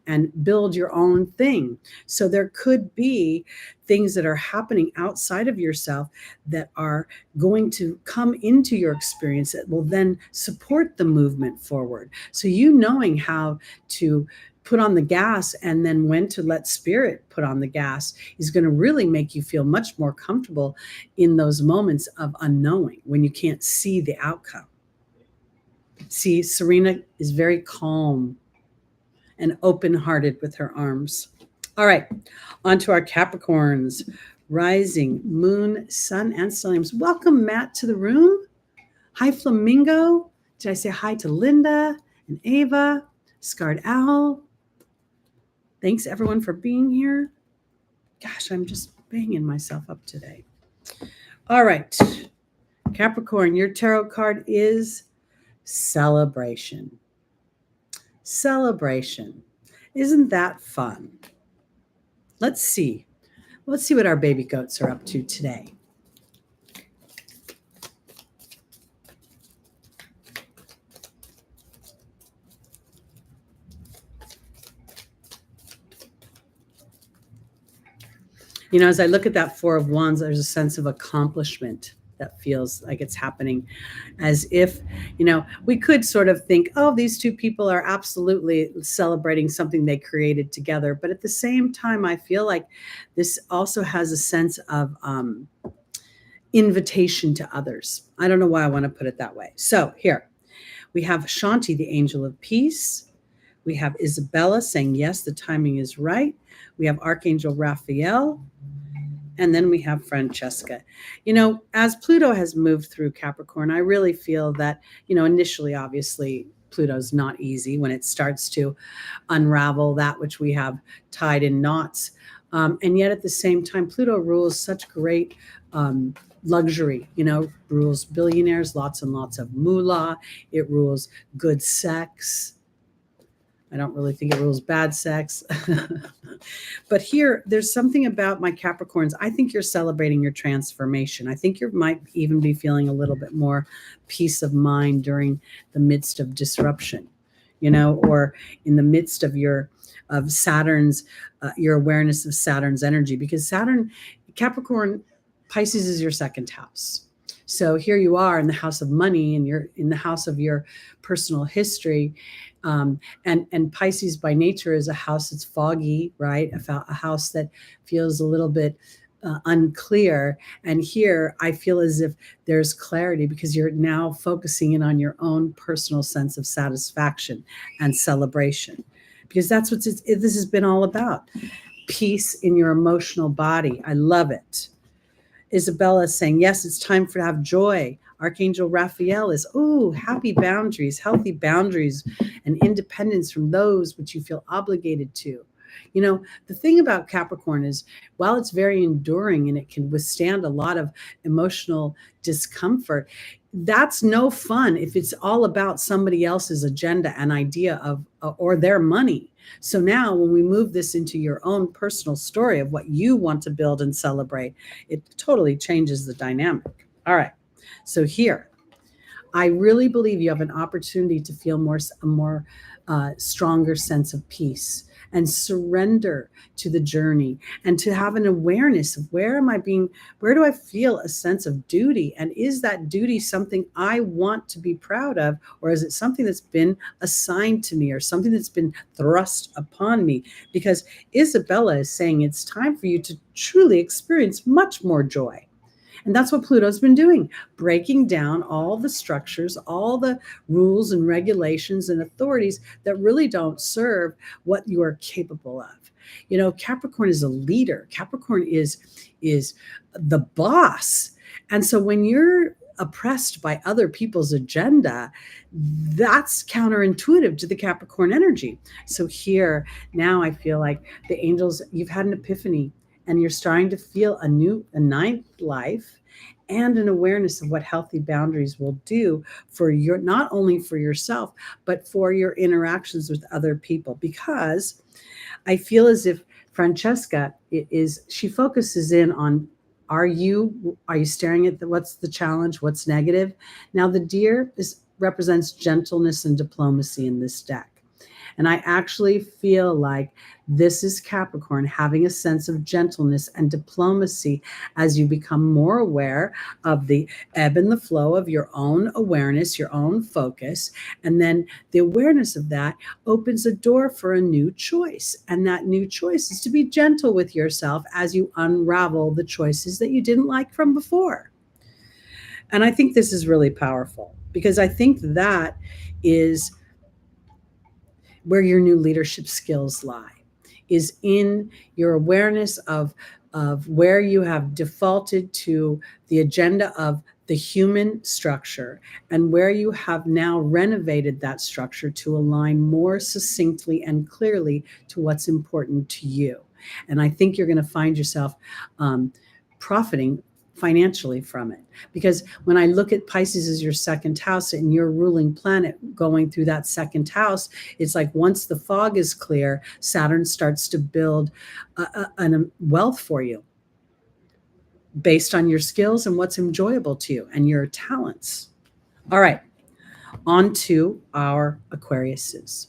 and build your own thing. So there could be things that are happening outside of yourself that are going to come into your experience that will then support the movement forward. So you knowing how to put on the gas and then when to let spirit put on the gas is going to really make you feel much more comfortable in those moments of unknowing when you can't see the outcome. See, Serena is very calm and open-hearted with her arms. All right, on to our Capricorns, rising, moon, sun, and stelliums. Welcome, Matt, to the room. Hi, Flamingo. Did I say hi to Linda and Ava, Scarred Owl? Thanks, everyone, for being here. Gosh, I'm just banging myself up today. All right, Capricorn, your tarot card is celebration. Celebration. Isn't that fun? Let's see. Let's see what our baby goats are up to today. You know, as I look at that Four of Wands, there's a sense of accomplishment that feels like it's happening, as if, you know, we could sort of think, oh, these two people are absolutely celebrating something they created together. But at the same time, I feel like this also has a sense of invitation to others. I don't know why I want to put it that way. So here we have Shanti, the angel of peace. We have Isabella saying, yes, the timing is right. We have Archangel Raphael. And then we have Francesca. You know, as Pluto has moved through Capricorn, I really feel that, you know, initially, obviously, Pluto's not easy when it starts to unravel that which we have tied in knots. And yet at the same time, Pluto rules such great luxury, rules billionaires, lots and lots of moolah. It rules good sex. I don't really think it rules bad sex. But here, there's something about my Capricorns. I think you're celebrating your transformation. I think you might even be feeling a little bit more peace of mind during the midst of disruption, or in the midst of your awareness of Saturn's energy, because Capricorn, Pisces is your second house. So here you are in the house of money, and you're in the house of your personal history. And Pisces by nature is a house that's foggy, right? A house that feels a little bit unclear. And here I feel as if there's clarity, because you're now focusing in on your own personal sense of satisfaction and celebration, because that's what this has been all about. Peace in your emotional body. I love it. Isabella is saying, yes, it's time to have joy. Archangel Raphael is, happy boundaries, healthy boundaries, and independence from those which you feel obligated to. The thing about Capricorn is, while it's very enduring and it can withstand a lot of emotional discomfort, that's no fun if it's all about somebody else's agenda and idea of or their money. So now when we move this into your own personal story of what you want to build and celebrate, it totally changes the dynamic. All right. So here, I really believe you have an opportunity to feel a more stronger sense of peace and surrender to the journey, and to have an awareness of where do I feel a sense of duty? And is that duty something I want to be proud of? Or is it something that's been assigned to me, or something that's been thrust upon me? Because Isabella is saying it's time for you to truly experience much more joy. And that's what Pluto's been doing, breaking down all the structures, all the rules and regulations and authorities that really don't serve what you are capable of. Capricorn is a leader. Capricorn is the boss. And so when you're oppressed by other people's agenda, that's counterintuitive to the Capricorn energy. So here, now I feel like the angels, you've had an epiphany, and you're starting to feel a ninth life and an awareness of what healthy boundaries will do for not only for yourself, but for your interactions with other people. Because I feel as if Francesca she focuses in on, are you staring at what's the challenge, what's negative? Now the deer represents gentleness and diplomacy in this deck. And I actually feel like this is Capricorn having a sense of gentleness and diplomacy as you become more aware of the ebb and the flow of your own awareness, your own focus. And then the awareness of that opens a door for a new choice. And that new choice is to be gentle with yourself as you unravel the choices that you didn't like from before. And I think this is really powerful, because I think that is where your new leadership skills lie, is in your awareness of where you have defaulted to the agenda of the human structure, and where you have now renovated that structure to align more succinctly and clearly to what's important to you. And I think you're going to find yourself profiting financially from it. Because when I look at Pisces as your second house and your ruling planet going through that second house, it's like once the fog is clear, Saturn starts to build a wealth for you based on your skills and what's enjoyable to you and your talents. All right, on to our Aquariuses.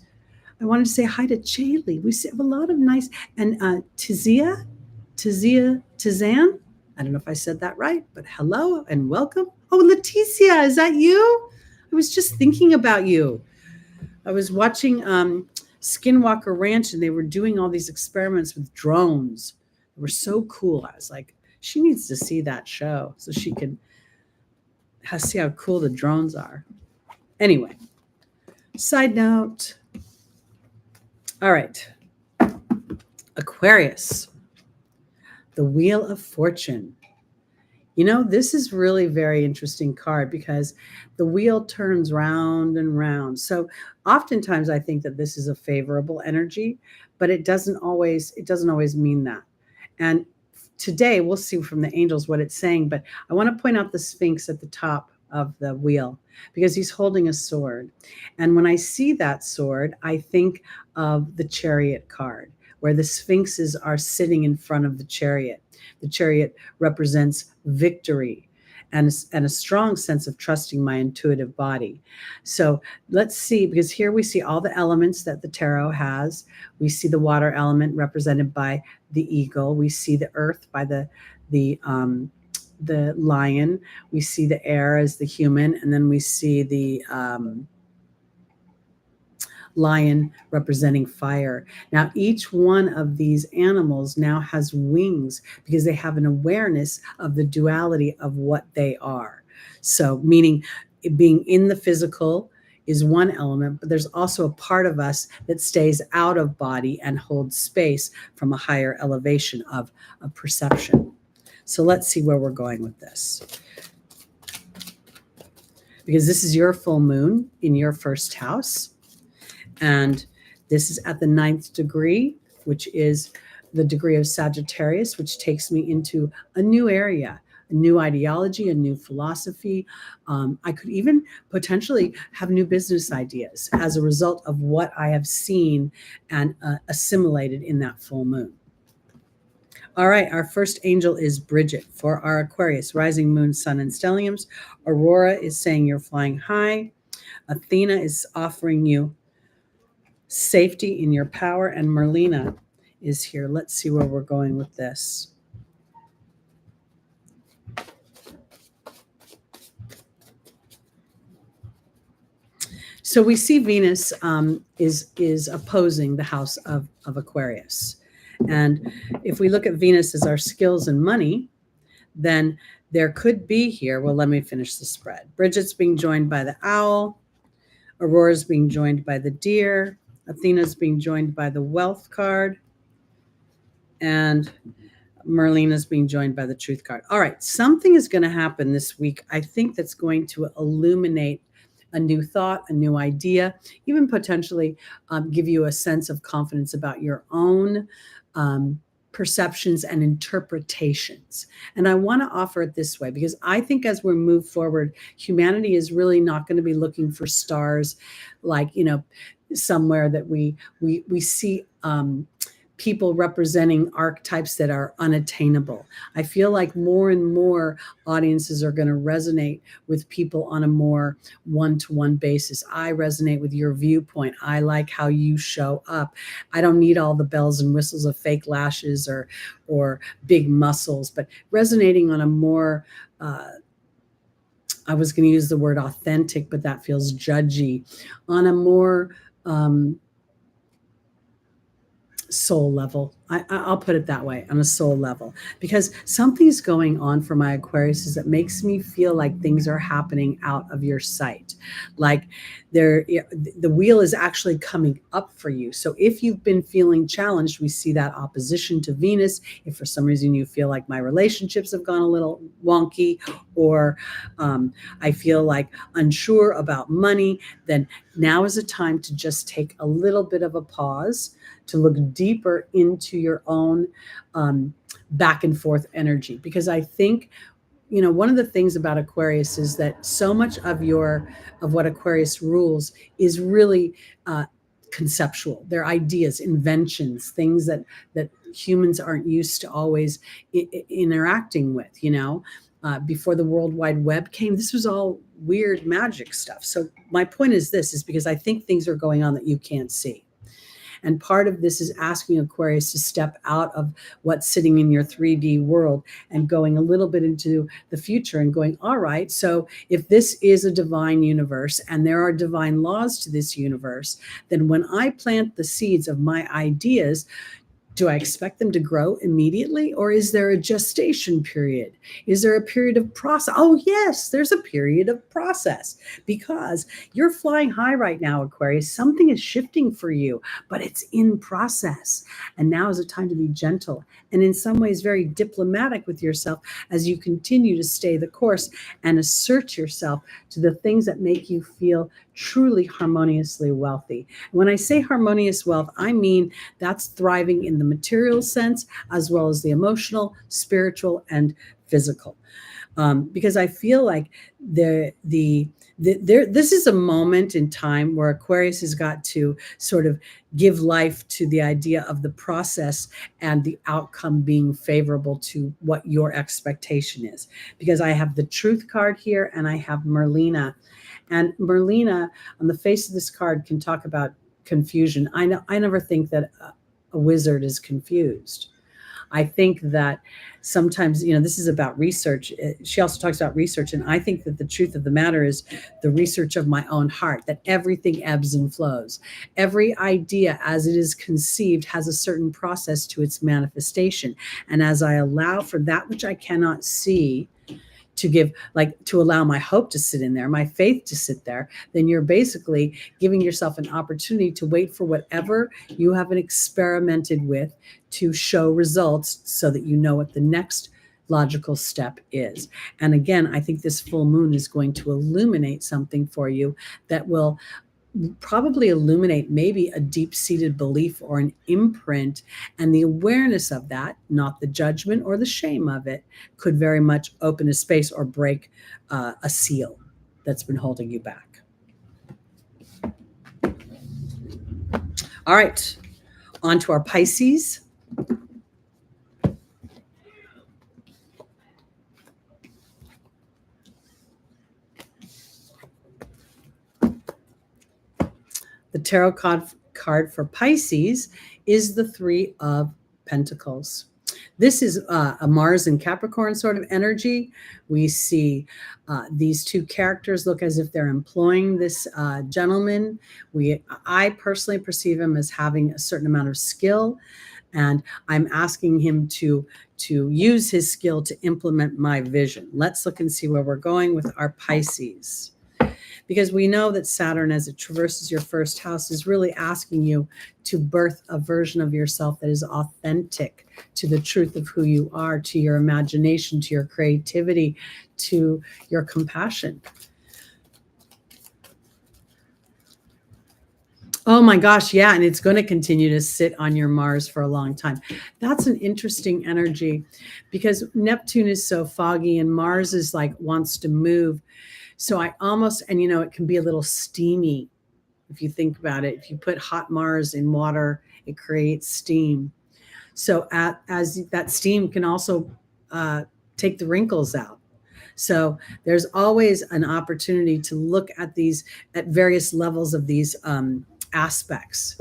I wanted to say hi to Jaylee. We have a lot of nice, and Tizan. I don't know if I said that right, but hello and welcome. Oh, Leticia, is that you? I was just thinking about you. I was watching Skinwalker Ranch, and they were doing all these experiments with drones. They were so cool. I was like, she needs to see that show so she can see how cool the drones are. Anyway, side note. All right. Aquarius, the Wheel of Fortune. You know, this is really very interesting card because the wheel turns round and round. So oftentimes I think that this is a favorable energy, but it doesn't always mean that. And today we'll see from the angels what it's saying, but I want to point out the Sphinx at the top of the wheel because he's holding a sword. And when I see that sword, I think of the Chariot card where the Sphinxes are sitting in front of the Chariot. The Chariot represents victory and a strong sense of trusting my intuitive body. So let's see, because here we see all the elements that the tarot has. We see the water element represented by the eagle. We see the earth by the lion. We see the air as the human, and then we see the lion representing fire. Now, each one of these animals now has wings because they have an awareness of the duality of what they are. So, meaning being in the physical is one element, but there's also a part of us that stays out of body and holds space from a higher elevation of perception. So let's see where we're going with this. Because this is your full moon in your first house. And this is at the 9th degree, which is the degree of Sagittarius, which takes me into a new area, a new ideology, a new philosophy. I could even potentially have new business ideas as a result of what I have seen and assimilated in that full moon. All right, our first angel is Bridget for our Aquarius, rising moon, sun, and stelliums. Aurora is saying you're flying high. Athena is offering you safety in your power, and Merlina is here. Let's see where we're going with this. So we see Venus is opposing the house of Aquarius. And if we look at Venus as our skills and money, then there could be here, well, let me finish the spread. Bridget's being joined by the owl. Aurora's being joined by the deer. Athena's being joined by the wealth card. And Merlina's being joined by the truth card. All right, something is going to happen this week, I think, that's going to illuminate a new thought, a new idea, even potentially give you a sense of confidence about your own perceptions and interpretations. And I want to offer it this way, because I think as we move forward, humanity is really not going to be looking for stars like, somewhere that we see people representing archetypes that are unattainable. I feel like more and more audiences are going to resonate with people on a more one-to-one basis. I resonate with your viewpoint. I like how you show up. I don't need all the bells and whistles of fake lashes or big muscles, but resonating on a more I was going to use the word authentic, but that feels judgy, on a more soul level. I'll put it that way, on a soul level, because something's going on for my Aquarius that makes me feel like things are happening out of your sight. Like the wheel is actually coming up for you. So if you've been feeling challenged, we see that opposition to Venus. If for some reason you feel like my relationships have gone a little wonky, or I feel like unsure about money, then now is a time to just take a little bit of a pause, to look deeper into your own back and forth energy. Because I think, one of the things about Aquarius is that so much of what Aquarius rules is really conceptual. They're ideas, inventions, things that humans aren't used to always interacting with, before the World Wide Web came, this was all weird magic stuff. So my point is because I think things are going on that you can't see. And part of this is asking Aquarius to step out of what's sitting in your 3D world and going a little bit into the future and going, all right, so if this is a divine universe and there are divine laws to this universe, then when I plant the seeds of my ideas, Do I expect them to grow immediately, or is there a gestation period? Is there a period of process? Oh, yes, there's a period of process because you're flying high right now, Aquarius. Something is shifting for you, but it's in process. And now is a time to be gentle and in some ways very diplomatic with yourself as you continue to stay the course and assert yourself to the things that make you feel truly harmoniously wealthy. When I say harmonious wealth, I mean that's thriving in the material sense as well as the emotional, spiritual, and physical. Because I feel like this is a moment in time where Aquarius has got to sort of give life to the idea of the process and the outcome being favorable to what your expectation is. Because I have the Truth card here and I have Merlina. And Merlina, on the face of this card, can talk about confusion. I never think that a wizard is confused. I think that sometimes, this is about research. She also talks about research. And I think that the truth of the matter is the research of my own heart, that everything ebbs and flows. Every idea as it is conceived has a certain process to its manifestation. And as I allow for that which I cannot see to allow my hope to sit in there, my faith to sit there, then you're basically giving yourself an opportunity to wait for whatever you haven't experimented with to show results so that you know what the next logical step is. And again, I think this full moon is going to illuminate something for you that will probably illuminate maybe a deep-seated belief or an imprint, and the awareness of that, not the judgment or the shame of it, could very much open a space or break a seal that's been holding you back. All right, on to our Pisces. The tarot card for Pisces is the Three of Pentacles. This is a Mars and Capricorn sort of energy. We see these two characters look as if they're employing this gentleman. I personally perceive him as having a certain amount of skill, and I'm asking him to use his skill to implement my vision. Let's look and see where we're going with our Pisces. Because we know that Saturn, as it traverses your first house, is really asking you to birth a version of yourself that is authentic to the truth of who you are, to your imagination, to your creativity, to your compassion. Oh my gosh, yeah, and it's going to continue to sit on your Mars for a long time. That's an interesting energy because Neptune is so foggy and Mars is like wants to move. So I almost, and it can be a little steamy if you think about it. If you put hot Mars in water, it creates steam. So as that steam can also take the wrinkles out. So there's always an opportunity to look at various levels of these aspects.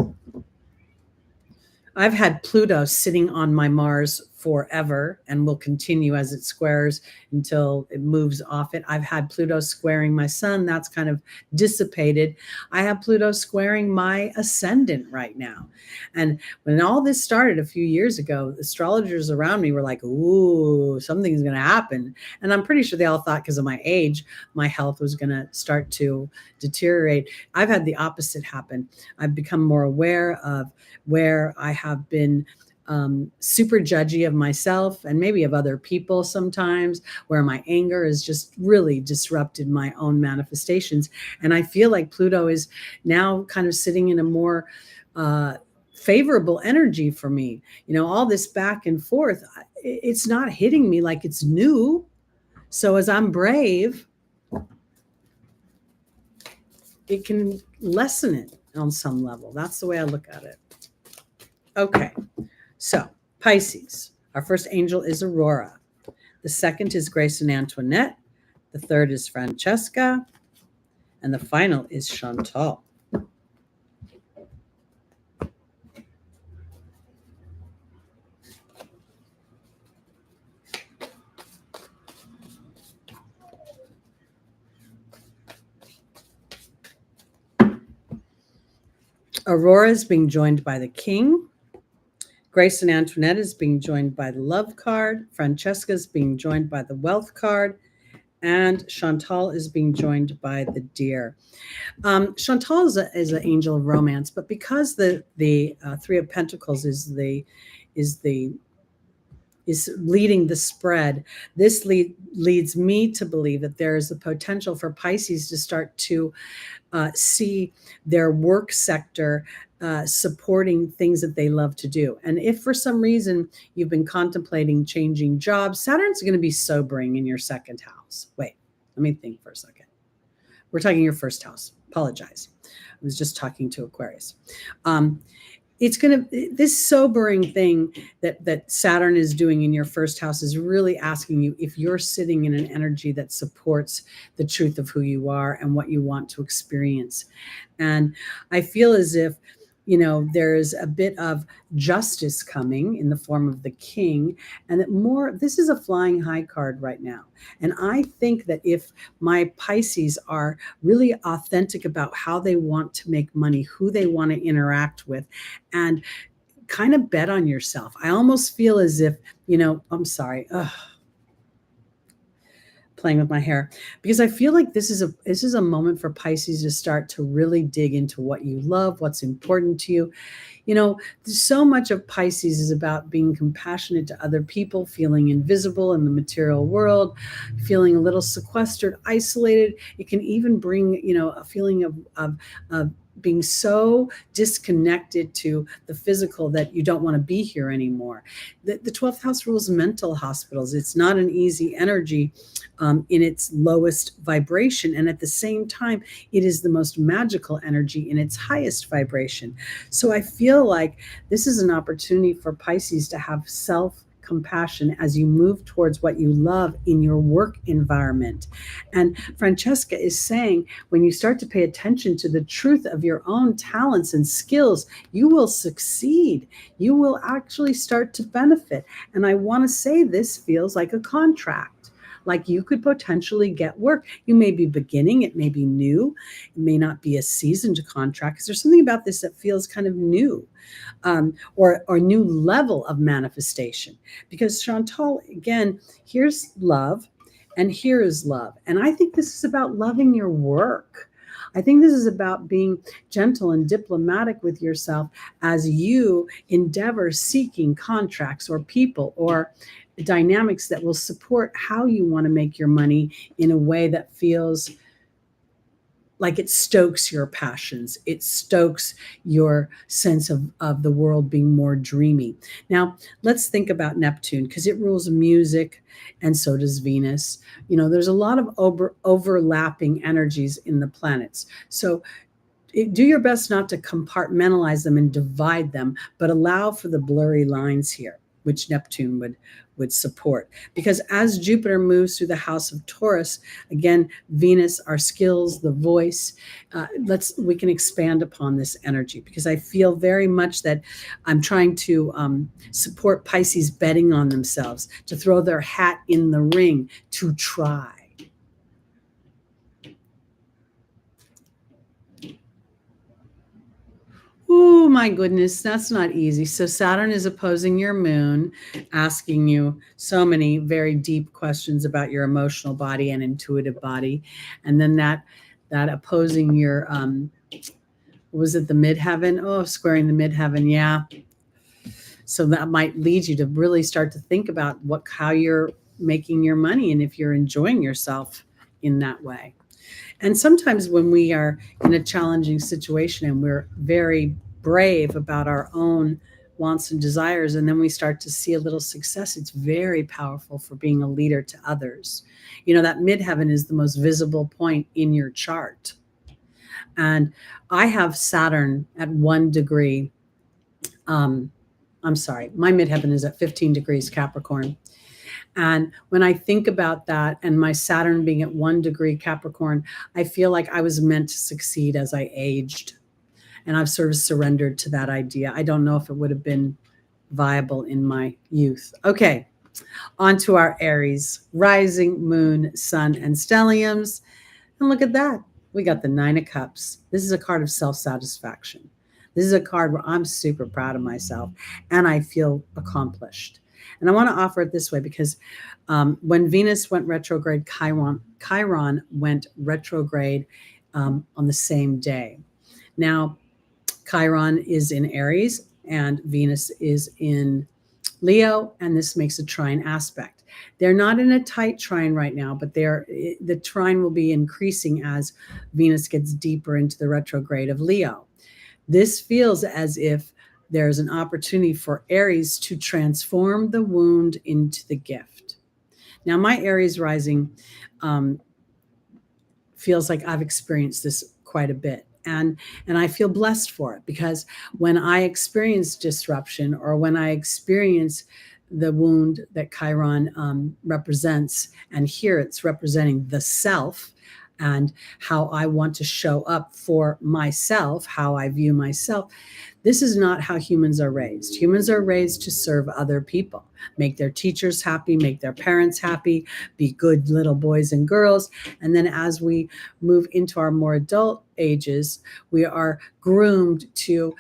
I've had Pluto sitting on my Mars forever and will continue as it squares until it moves off it. I've had Pluto squaring my sun. That's kind of dissipated. I have Pluto squaring my ascendant right now. And when all this started a few years ago, astrologers around me were like, ooh, something's going to happen. And I'm pretty sure they all thought because of my age, my health was going to start to deteriorate. I've had the opposite happen. I've become more aware of where I have been super judgy of myself and maybe of other people sometimes, where my anger has just really disrupted my own manifestations. And I feel like Pluto is now kind of sitting in a more favorable energy for me. All this back and forth, it's not hitting me like it's new. So as I'm brave, it can lessen it on some level. That's the way I look at it. Okay. So, Pisces, our first angel is Aurora. The second is Grace and Antoinette. The third is Francesca. And the final is Chantal. Aurora is being joined by the King, Grace and Antoinette is being joined by the Love card. Francesca is being joined by the Wealth card. And Chantal is being joined by the Deer. Chantal is an angel of romance, but because the Three of Pentacles is leading the spread, this leads me to believe that there is a potential for Pisces to start to see their work sector supporting things that they love to do. And if for some reason you've been contemplating changing jobs, Saturn's going to be sobering in your second house. Wait, let me think for a second. We're talking your first house. Apologize. I was just talking to Aquarius. It's going to, this sobering thing that Saturn is doing in your first house is really asking you if you're sitting in an energy that supports the truth of who you are and what you want to experience. And I feel as if, there's a bit of justice coming in the form of the King, and that this is a flying high card right now. And I think that if my Pisces are really authentic about how they want to make money, who they want to interact with, and kind of bet on yourself. I almost feel as if, I'm sorry. Playing with my hair, because I feel like this is a moment for Pisces to start to really dig into what you love, what's important to you. So much of Pisces is about being compassionate to other people, feeling invisible in the material world, feeling a little sequestered, isolated. It can even bring, a feeling of being so disconnected to the physical that you don't want to be here anymore. The 12th house rules mental hospitals. It's not an easy energy in its lowest vibration. And at the same time, it is the most magical energy in its highest vibration. So I feel like this is an opportunity for Pisces to have self-compassion as you move towards what you love in your work environment. And Francesca is saying, when you start to pay attention to the truth of your own talents and skills, you will succeed. You will actually start to benefit. And I want to say this feels like a contract. Like you could potentially get work. You may be beginning, it may be new, it may not be a seasoned contract, because there's something about this that feels kind of new, or a new level of manifestation. Because Chantal, again, here's love and here is love. And I think this is about loving your work. I think this is about being gentle and diplomatic with yourself as you endeavor seeking contracts or people or dynamics that will support how you want to make your money in a way that feels like it stokes your passions. It stokes your sense of the world being more dreamy. Now, let's think about Neptune, because it rules music, and so does Venus. There's a lot of overlapping energies in the planets. So do your best not to compartmentalize them and divide them, but allow for the blurry lines here, which Neptune would support. Because as Jupiter moves through the house of Taurus, again, Venus, our skills, the voice, we can expand upon this energy, because I feel very much that I'm trying to support Pisces betting on themselves, to throw their hat in the ring, to try. Oh my goodness, that's not easy. So Saturn is opposing your moon, asking you so many very deep questions about your emotional body and intuitive body. And then that opposing your, was it the midheaven? Oh, squaring the midheaven. Yeah. So that might lead you to really start to think about how you're making your money and if you're enjoying yourself in that way. And sometimes when we are in a challenging situation and we're very brave about our own wants and desires, and then we start to see a little success, it's very powerful for being a leader to others. That midheaven is the most visible point in your chart. And I have Saturn at 1 degree. I'm sorry, my midheaven is at 15 degrees Capricorn. And when I think about that and my Saturn being at 1 degree Capricorn, I feel like I was meant to succeed as I aged. And I've sort of surrendered to that idea. I don't know if it would have been viable in my youth. Okay, on to our Aries, rising, moon, sun, and stelliums. And look at that. We got the 9 of Cups. This is a card of self-satisfaction. This is a card where I'm super proud of myself and I feel accomplished. And I want to offer it this way because when Venus went retrograde, Chiron went retrograde on the same day. Now, Chiron is in Aries and Venus is in Leo, and this makes a trine aspect. They're not in a tight trine right now, but the trine will be increasing as Venus gets deeper into the retrograde of Leo. This feels as if there's an opportunity for Aries to transform the wound into the gift. Now, my Aries rising feels like I've experienced this quite a bit. And I feel blessed for it, because when I experience disruption, or when I experience the wound that Chiron represents, and here it's representing the self and how I want to show up for myself, how I view myself. This is not how humans are raised. Humans are raised to serve other people, make their teachers happy, make their parents happy, be good little boys and girls. And then as we move into our more adult ages, we are groomed to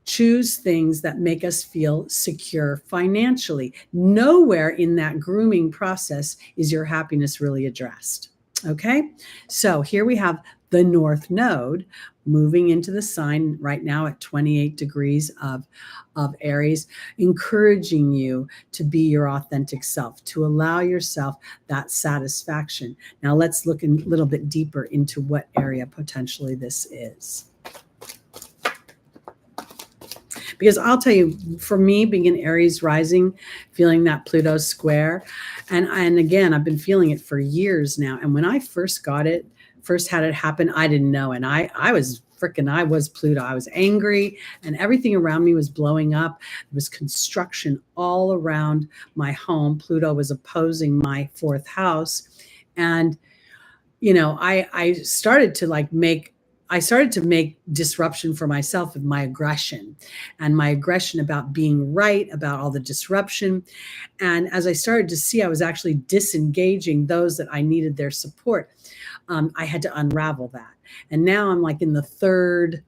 choose things that make us feel secure financially. Nowhere in that grooming process is your happiness really addressed. Okay, so here we have the North Node moving into the sign right now at 28 degrees of Aries, encouraging you to be your authentic self, to allow yourself that satisfaction. Now let's look a little bit deeper into what area potentially this is. Because I'll tell you, for me, being an Aries rising, feeling that Pluto square, and again, I've been feeling it for years now. And when I first got it, first had it happen, I didn't know. And I was Pluto. I was angry, and everything around me was blowing up. There was construction all around my home. Pluto was opposing my fourth house. And, you know, I started to make disruption for myself with my aggression, and my aggression about being right, about all the disruption. And as I started to see, I was actually disengaging those that I needed their support. I had to unravel that. And now I'm like in the third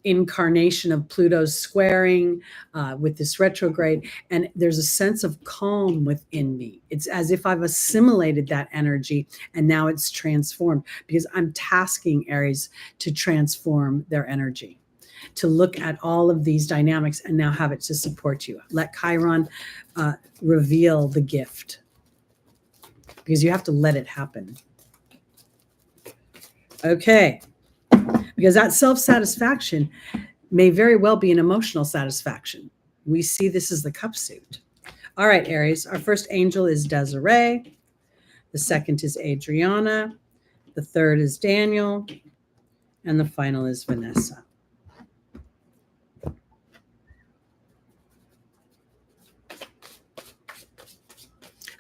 incarnation of Pluto's squaring with this retrograde, and there's a sense of calm within me. It's as if I've assimilated that energy, and now it's transformed, because I'm tasking Aries to transform their energy, to look at all of these dynamics and now have it to support you. Let Chiron reveal the gift, because you have to let it happen. Okay. Because that self-satisfaction may very well be an emotional satisfaction. We see this as the cup suit. All right, Aries, our first angel is Desiree. The second is Adriana. The third is Daniel. And the final is Vanessa.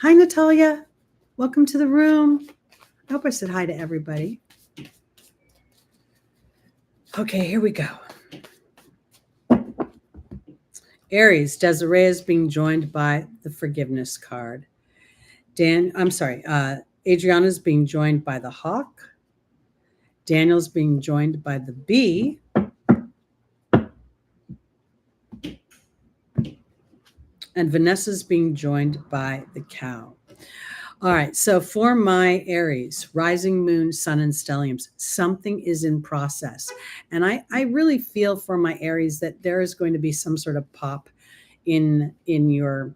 Hi, Natalia. Welcome to the room. I hope I said hi to everybody. Okay, here we go. Aries, Desiree is being joined by the forgiveness card. Adriana is being joined by the hawk. Daniel's being joined by the bee. And Vanessa's being joined by the cow. All right, so for my Aries, rising moon, sun, and stelliums, something is in process. And I really feel for my Aries that there is going to be some sort of pop in your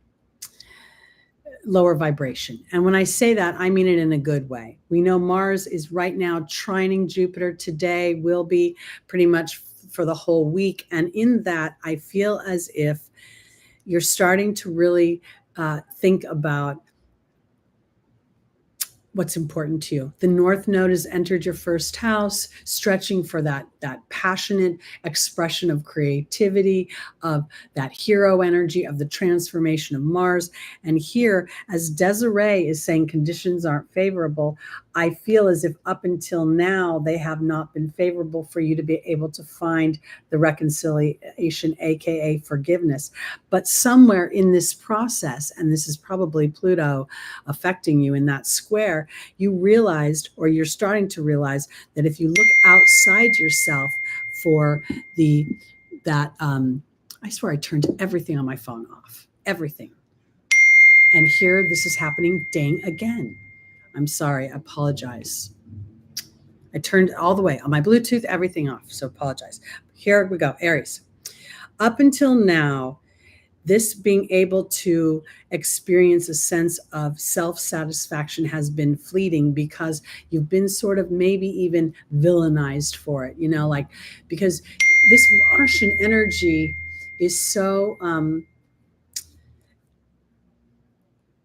lower vibration. And when I say that, I mean it in a good way. We know Mars is right now trining Jupiter today, will be pretty much for the whole week. And in that, I feel as if you're starting to really think about what's important to you. The North Node has entered your first house, stretching for that passionate expression of creativity, of that hero energy, of the transformation of Mars. And here, as Desiree is saying conditions aren't favorable, I feel as if up until now, they have not been favorable for you to be able to find the reconciliation, AKA forgiveness. But somewhere in this process, and this is probably Pluto affecting you in that square, you realized, or you're starting to realize, that if you look outside yourself for I swear I turned everything on my phone off, everything. And here this is happening, dang, again. I'm sorry, I apologize. I turned all the way on my Bluetooth, everything off, so apologize. Here we go, Aries. Up until now, this being able to experience a sense of self-satisfaction has been fleeting because you've been sort of maybe even villainized for it, like because this Martian energy is so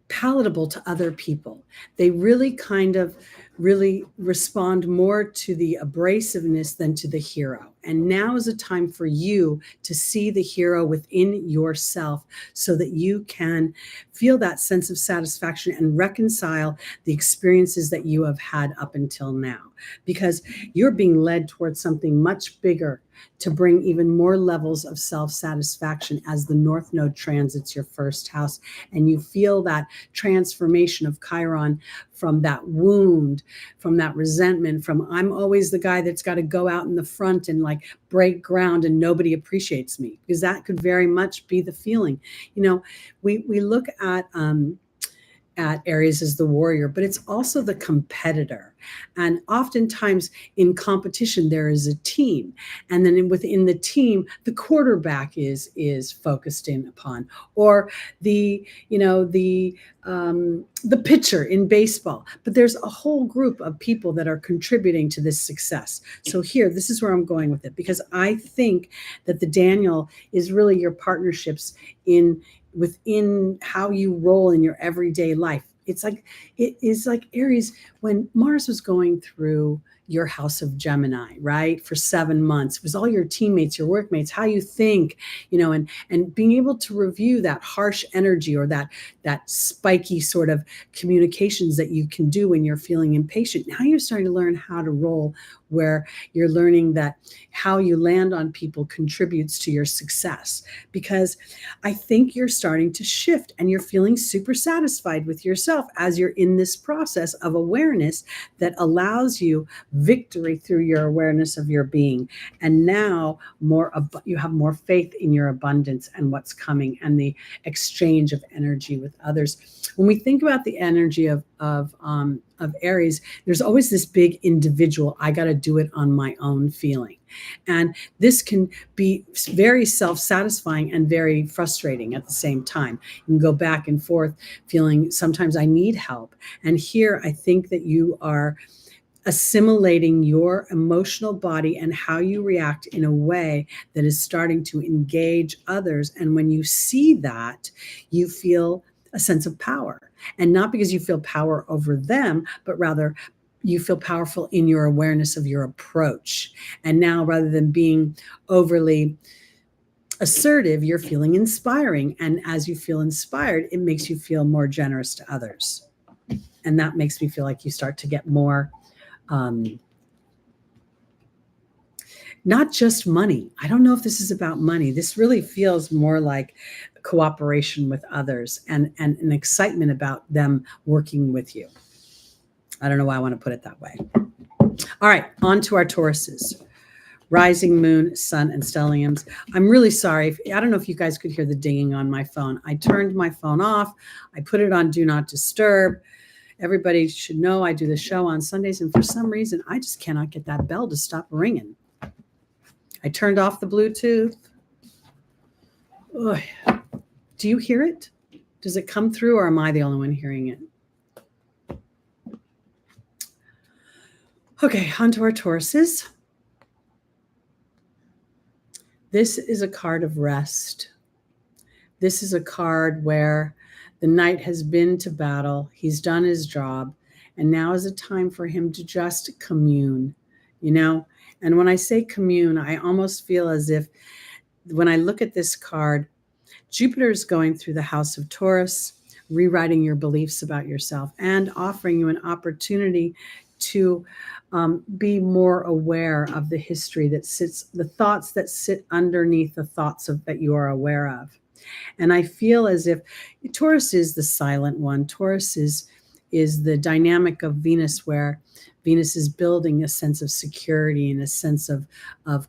palatable to other people. They really kind of respond more to the abrasiveness than to the hero. And now is a time for you to see the hero within yourself so that you can feel that sense of satisfaction and reconcile the experiences that you have had up until now, because you're being led towards something much bigger to bring even more levels of self-satisfaction as the North Node transits your first house. And you feel that transformation of Chiron from that wound, from that resentment, from I'm always the guy that's got to go out in the front and like break ground and nobody appreciates me, because that could very much be the feeling. We look at Aries as the warrior, but it's also the competitor. And oftentimes in competition, there is a team. And then within the team, the quarterback is focused in upon, or the pitcher in baseball. But there's a whole group of people that are contributing to this success. So here, this is where I'm going with it, because I think that the Daniel is really your partnerships within how you roll in your everyday life. It is like Aries, when Mars was going through your house of Gemini, right? For 7 months, it was all your teammates, your workmates, how you think, and being able to review that harsh energy or that spiky sort of communications that you can do when you're feeling impatient. Now you're starting to learn how to roll, where you're learning that how you land on people contributes to your success, because I think you're starting to shift and you're feeling super satisfied with yourself as you're in this process of awareness that allows you victory through your awareness of your being. And now you have more faith in your abundance and what's coming and the exchange of energy with others. When we think about the energy of Aries, there's always this big individual, I got to do it on my own feeling. And this can be very self-satisfying and very frustrating at the same time. You can go back and forth feeling sometimes I need help. And here I think that you are assimilating your emotional body and how you react in a way that is starting to engage others. And when you see that, you feel a sense of power. And not because you feel power over them, but rather you feel powerful in your awareness of your approach. And now, rather than being overly assertive, you're feeling inspiring. And as you feel inspired, it makes you feel more generous to others. And that makes me feel like you start to get more, not just money. I don't know if this is about money. This really feels more like cooperation with others and an excitement about them working with you. I don't know why I want to put it that way. All right, on to our Tauruses. Rising moon, sun, and stelliums. I'm really sorry. I don't know if you guys could hear the dinging on my phone. I turned my phone off. I put it on Do Not Disturb. Everybody should know I do the show on Sundays, and for some reason, I just cannot get that bell to stop ringing. I turned off the Bluetooth. Ugh. Do you hear it? Does it come through, or am I the only one hearing it? Okay, on to our Tauruses. This is a card of rest. This is a card where the knight has been to battle. He's done his job. And now is a time for him to just commune, And when I say commune, I almost feel as if when I look at this card, Jupiter is going through the house of Taurus, rewriting your beliefs about yourself and offering you an opportunity to be more aware of the history the thoughts that sit underneath the thoughts that you are aware of. And I feel as if Taurus is the silent one. Taurus is the dynamic of Venus, where Venus is building a sense of security and a sense of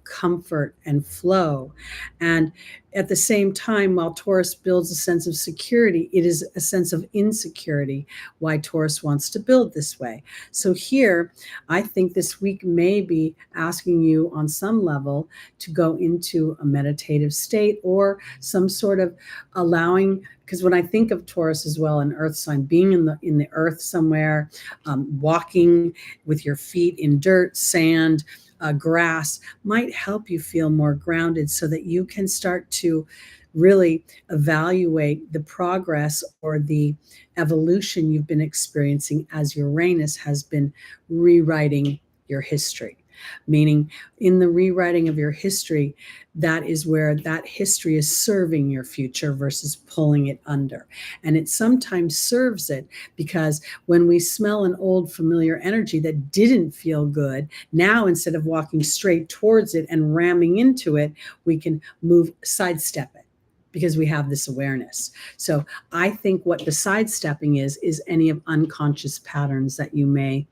comfort and flow. And at the same time, while Taurus builds a sense of security, it is a sense of insecurity, why Taurus wants to build this way. So here, I think this week may be asking you on some level to go into a meditative state or some sort of allowing, because when I think of Taurus as well, an earth sign, being in the earth somewhere, walking with your feet in dirt, sand, grass might help you feel more grounded so that you can start to really evaluate the progress or the evolution you've been experiencing as Uranus has been rewriting your history. Meaning in the rewriting of your history, that is where that history is serving your future versus pulling it under. And it sometimes serves it because when we smell an old familiar energy that didn't feel good, now instead of walking straight towards it and ramming into it, we can sidestep it because we have this awareness. So I think what the sidestepping is any of unconscious patterns that you may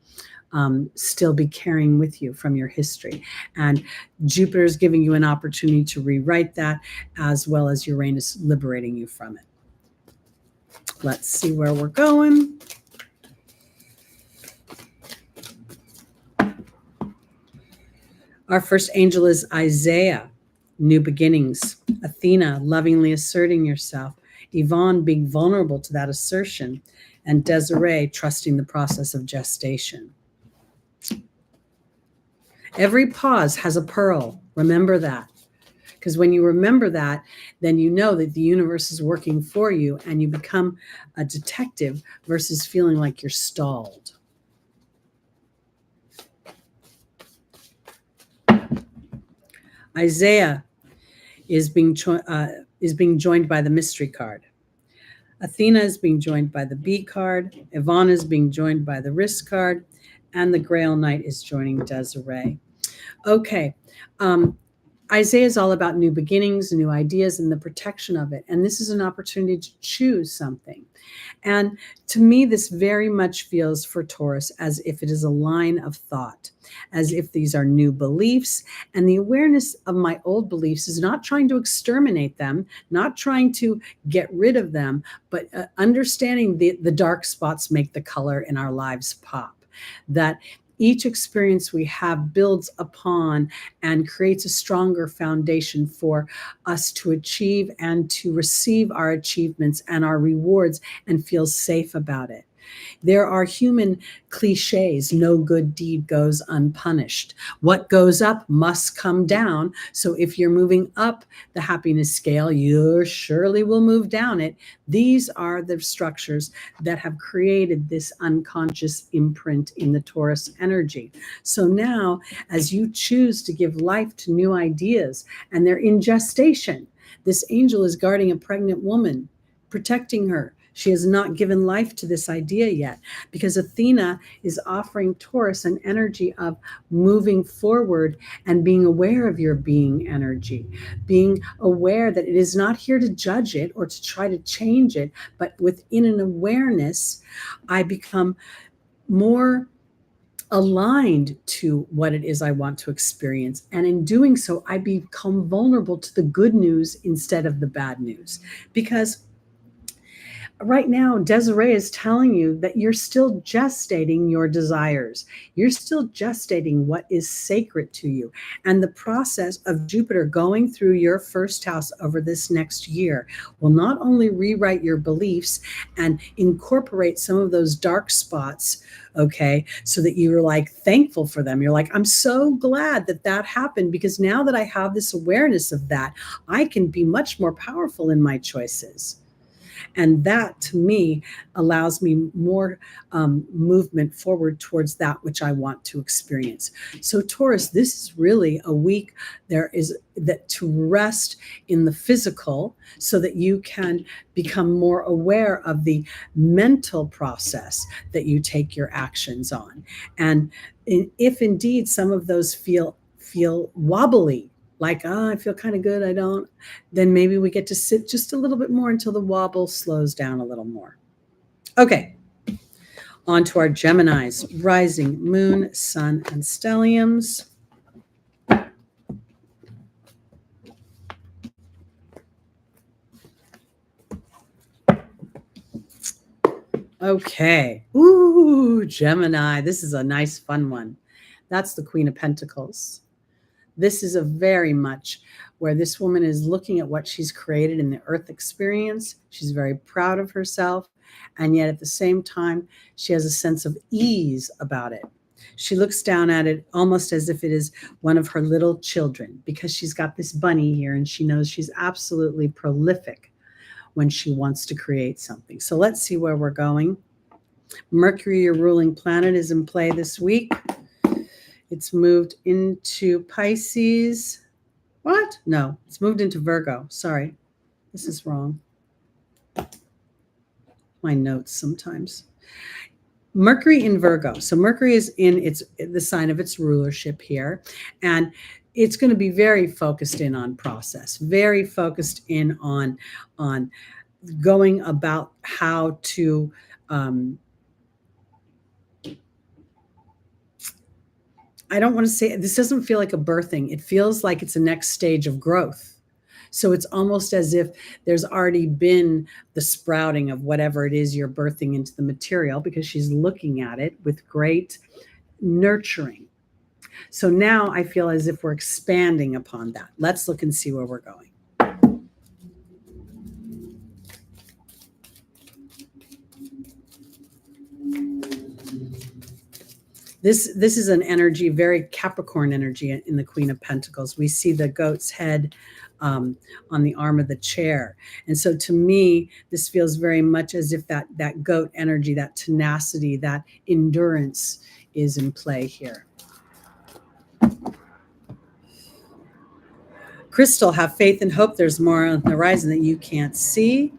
still be carrying with you from your history. And Jupiter is giving you an opportunity to rewrite that, as well as Uranus liberating you from it. Let's see where we're going. Our first angel is Isaiah, new beginnings. Athena, lovingly asserting yourself. Yvonne, being vulnerable to that assertion. And Desiree, trusting the process of gestation. Every pause has a pearl. Remember that. Because when you remember that, then you know that the universe is working for you and you become a detective versus feeling like you're stalled. Isaiah is being joined by the mystery card. Athena is being joined by the Bee card. Yvonne is being joined by the Risk card. And the Grail Knight is joining Desiree. Okay. Isaiah is all about new beginnings, new ideas, and the protection of it. And this is an opportunity to choose something. And to me, this very much feels for Taurus as if it is a line of thought, as if these are new beliefs. And the awareness of my old beliefs is not trying to exterminate them, not trying to get rid of them, but understanding the dark spots make the color in our lives pop. That each experience we have builds upon and creates a stronger foundation for us to achieve and to receive our achievements and our rewards and feel safe about it. There are human cliches. No good deed goes unpunished. What goes up must come down. So if you're moving up the happiness scale, you surely will move down it. These are the structures that have created this unconscious imprint in the Taurus energy. So now, as you choose to give life to new ideas, and they're in gestation, this angel is guarding a pregnant woman, protecting her. She has not given life to this idea yet, because Athena is offering Taurus an energy of moving forward and being aware of your being energy, being aware that it is not here to judge it or to try to change it, but within an awareness, I become more aligned to what it is I want to experience. And in doing so, I become vulnerable to the good news instead of the bad news. Because right now, Desiree is telling you that you're still gestating your desires. You're still gestating what is sacred to you. And the process of Jupiter going through your first house over this next year will not only rewrite your beliefs and incorporate some of those dark spots, okay, so that you're like thankful for them. You're like, I'm so glad that that happened, because now that I have this awareness of that, I can be much more powerful in my choices. And that, to me, allows me more movement forward towards that which I want to experience. So Taurus, this is really a week there is that to rest in the physical so that you can become more aware of the mental process that you take your actions on. And if indeed some of those feel wobbly, like, I feel kind of good, I don't, then maybe we get to sit just a little bit more until the wobble slows down a little more. Okay. On to our Geminis, rising, moon, sun, and stelliums. Okay. Ooh, Gemini. This is a nice, fun one. That's the Queen of Pentacles. This is a very much where this woman is looking at what she's created in the earth experience. She's very proud of herself. And yet at the same time, she has a sense of ease about it. She looks down at it almost as if it is one of her little children, because she's got this bunny here and she knows she's absolutely prolific when she wants to create something. So let's see where we're going. Mercury, your ruling planet, is in play this week. It's moved into Pisces. What? No, it's moved into Virgo. Sorry, this is wrong. My notes sometimes. Mercury in Virgo. So Mercury is in the sign of its rulership here. And it's going to be very focused in on process, very focused in on going about how to I don't want to say, this doesn't feel like a birthing. It feels like it's a next stage of growth. So it's almost as if there's already been the sprouting of whatever it is you're birthing into the material, because she's looking at it with great nurturing. So now I feel as if we're expanding upon that. Let's look and see where we're going. This is an energy, very Capricorn energy in the Queen of Pentacles. We see the goat's head on the arm of the chair. And so to me, this feels very much as if that goat energy, that tenacity, that endurance is in play here. Crystal, have faith and hope. There's more on the horizon that you can't see.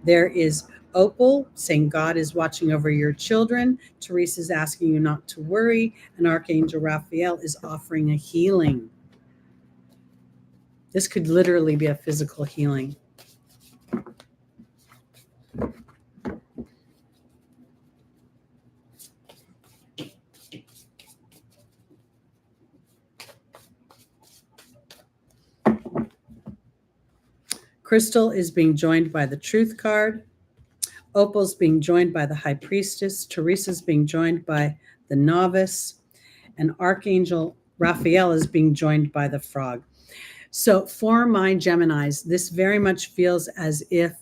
There is Opal saying God is watching over your children. Teresa is asking you not to worry. And Archangel Raphael is offering a healing. This could literally be a physical healing. Crystal is being joined by the Truth card. Opal's being joined by the High Priestess. Teresa's being joined by the Novice. And Archangel Raphael is being joined by the Frog. So for my Geminis, this very much feels as if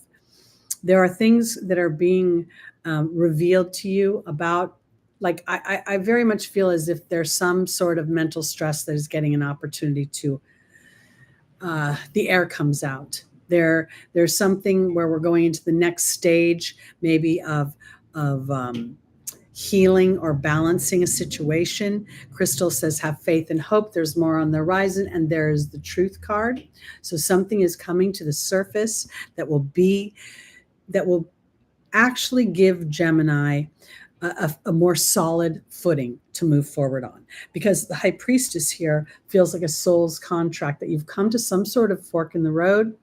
there are things that are being revealed to you about, like, I very much feel as if there's some sort of mental stress that is getting an opportunity to, the air comes out. There's something where we're going into the next stage, maybe of healing or balancing a situation. Crystal says, have faith and hope. There's more on the horizon. And there is the Truth card. So something is coming to the surface that will actually give Gemini a more solid footing to move forward on, because the High Priestess here feels like a soul's contract, that you've come to some sort of fork in the road.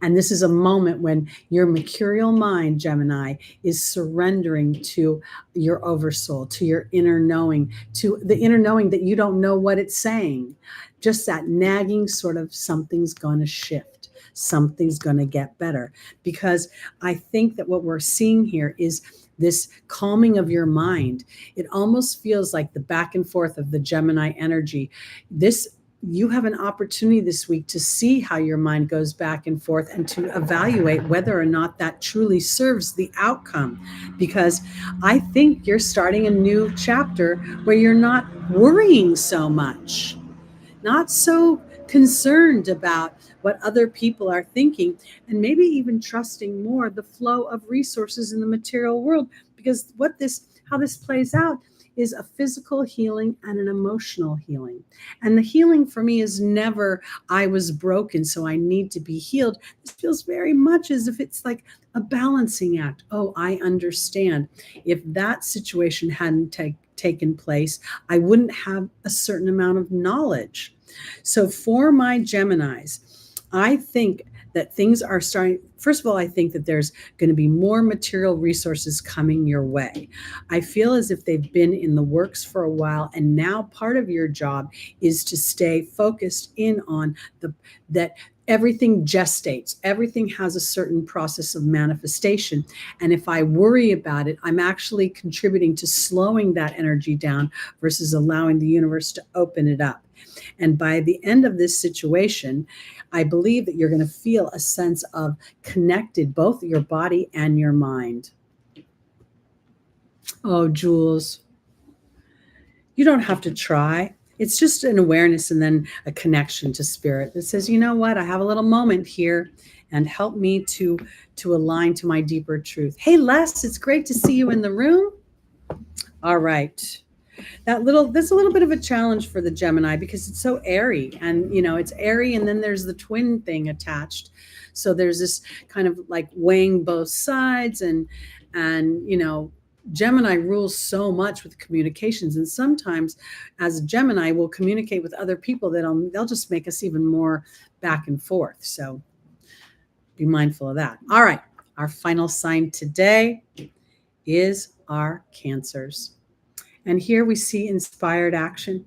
And this is a moment when your mercurial mind, Gemini, is surrendering to your oversoul, to your inner knowing, to the inner knowing that you don't know what it's saying. Just that nagging sort of, something's going to shift. Something's going to get better. Because I think that what we're seeing here is this calming of your mind. It almost feels like the back and forth of the Gemini energy. You have an opportunity this week to see how your mind goes back and forth and to evaluate whether or not that truly serves the outcome. Because I think you're starting a new chapter where you're not worrying so much, not so concerned about what other people are thinking, and maybe even trusting more the flow of resources in the material world. Because how this plays out is a physical healing and an emotional healing. And the healing for me is never, I was broken, so I need to be healed. This feels very much as if it's like a balancing act. Oh, I understand. If that situation hadn't taken place, I wouldn't have a certain amount of knowledge. So for my Geminis, I think that things are starting. First of all, I think that there's going to be more material resources coming your way. I feel as if they've been in the works for a while, and now part of your job is to stay focused in on that everything gestates. Everything has a certain process of manifestation. And if I worry about it, I'm actually contributing to slowing that energy down versus allowing the universe to open it up. And by the end of this situation, I believe that you're going to feel a sense of connected, both your body and your mind. Oh, Jules, you don't have to try. It's just an awareness and then a connection to spirit that says, you know what, I have a little moment here and help me to align to my deeper truth. Hey, Les, it's great to see you in the room. All right. There's a little bit of a challenge for the Gemini because it's so airy, and it's airy, and then there's the twin thing attached. So there's this kind of like weighing both sides, and Gemini rules so much with communications, and sometimes as a Gemini we'll communicate with other people that they'll just make us even more back and forth. So be mindful of that. All right, our final sign today is our Cancers. And here we see inspired action.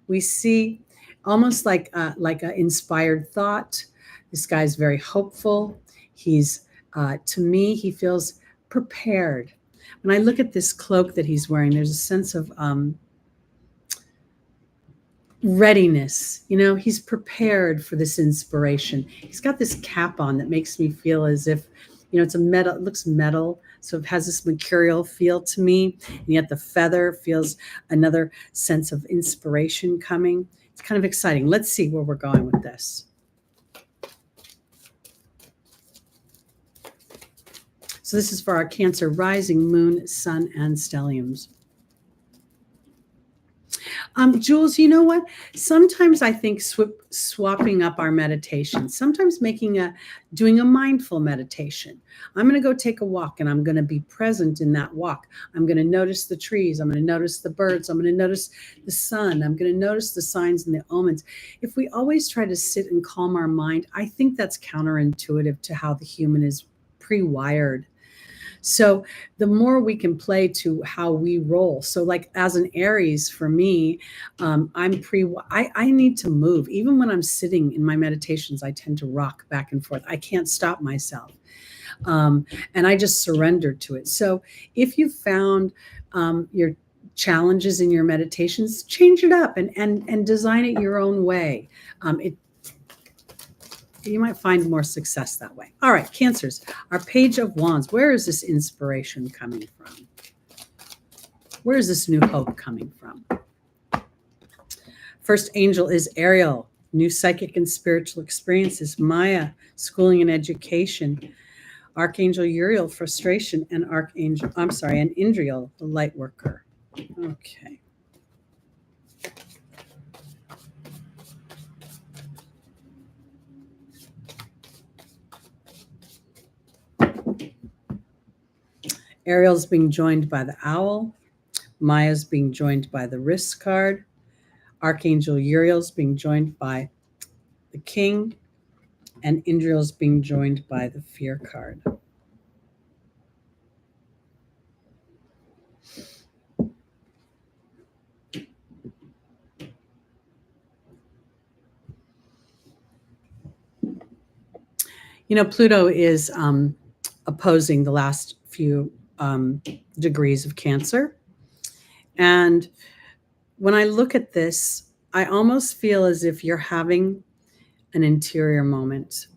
We see almost like an inspired thought. This guy's very hopeful. He's, to me, he feels prepared. When I look at this cloak that he's wearing, there's a sense of readiness. He's prepared for this inspiration. He's got this cap on that makes me feel as if, it's a metal, it looks metal. So it has this mercurial feel to me, and yet the feather feels another sense of inspiration coming. It's kind of exciting. Let's see where we're going with this. So this is for our Cancer rising, moon, sun, and stelliums. Jules, you know what? Sometimes I think swapping up our meditation, sometimes doing a mindful meditation. I'm going to go take a walk, and I'm going to be present in that walk. I'm going to notice the trees. I'm going to notice the birds. I'm going to notice the sun. I'm going to notice the signs and the omens. If we always try to sit and calm our mind, I think that's counterintuitive to how the human is pre-wired. So the more we can play to how we roll. So like as an Aries, for me, I need to move. Even when I'm sitting in my meditations, I tend to rock back and forth. I can't stop myself. And I just surrender to it. So if you found your challenges in your meditations, change it up and design it your own way. You might find more success that way. All right, Cancers, our Page of Wands. Where is this inspiration coming from? Where is this new hope coming from? First angel is Ariel, new psychic and spiritual experiences. Maya, schooling and education. Archangel Uriel, frustration, and and Indriel, the light worker. Okay. Ariel's being joined by the owl. Maya's being joined by the wrist card. Archangel Uriel's being joined by the king. And Indriel's being joined by the fear card. Pluto is opposing the last few degrees of Cancer. And when I look at this, I almost feel as if you're having an interior moment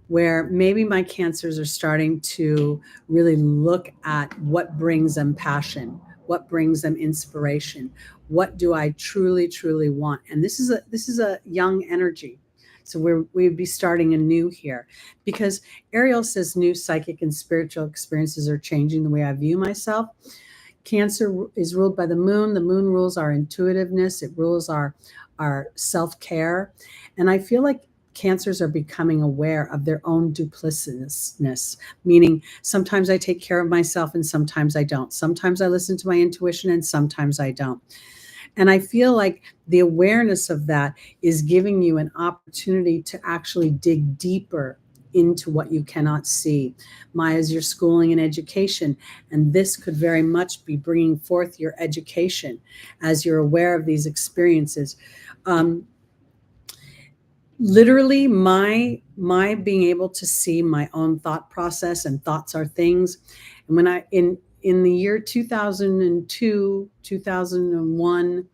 where maybe my Cancers are starting to really look at what brings them passion, what brings them inspiration, what do I truly, truly want? And this is a young energy. So we'd be starting anew here, because Ariel says new psychic and spiritual experiences are changing the way I view myself. Cancer is ruled by the moon. The moon rules our intuitiveness. It rules our self-care. And I feel like Cancers are becoming aware of their own duplicitousness, meaning sometimes I take care of myself and sometimes I don't. Sometimes I listen to my intuition and sometimes I don't. And I feel like the awareness of that is giving you an opportunity to actually dig deeper into what you cannot see. Maya's your schooling and education, and this could very much be bringing forth your education as you're aware of these experiences. Literally, my being able to see my own thought process, and thoughts are things. And when I in the year 2002, 2001,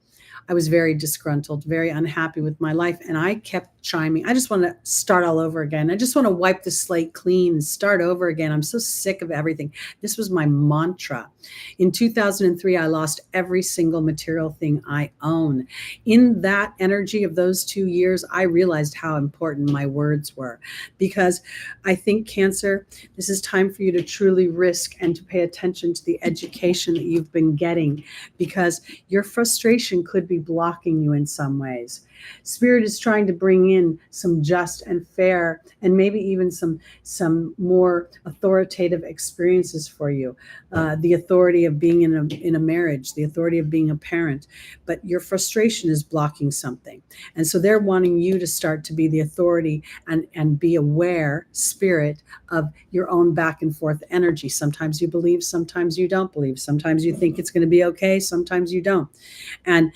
I was very disgruntled, very unhappy with my life. And I kept chiming. I just want to start all over again. I just want to wipe the slate clean and start over again. I'm so sick of everything. This was my mantra. In 2003, I lost every single material thing I own. In that energy of those 2 years, I realized how important my words were, because I think, Cancer, this is time for you to truly risk and to pay attention to the education that you've been getting, because your frustration could be blocking you in some ways. Spirit is trying to bring in some just and fair, and maybe even some more authoritative experiences for you. The authority of being in a marriage, the authority of being a parent, but your frustration is blocking something. And so they're wanting you to start to be the authority and be aware, Spirit, of your own back and forth energy. Sometimes you believe, sometimes you don't believe. Sometimes you think it's going to be okay, sometimes you don't. And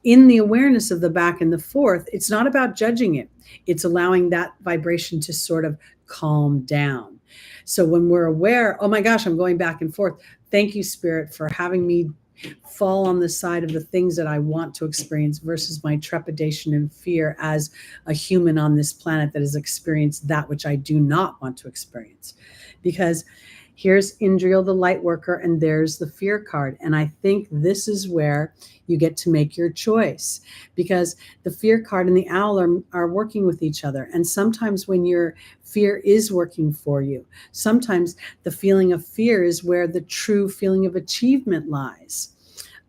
in the awareness of the back and the forth, it's not about judging it. It's allowing that vibration to sort of calm down. So when we're aware, oh my gosh, I'm going back and forth. Thank you, Spirit, for having me fall on the side of the things that I want to experience versus my trepidation and fear as a human on this planet that has experienced that which I do not want to experience. Because here's Indriel, the light worker, and there's the fear card. And I think this is where you get to make your choice, because the fear card and the owl are working with each other. And sometimes when your fear is working for you, sometimes the feeling of fear is where the true feeling of achievement lies.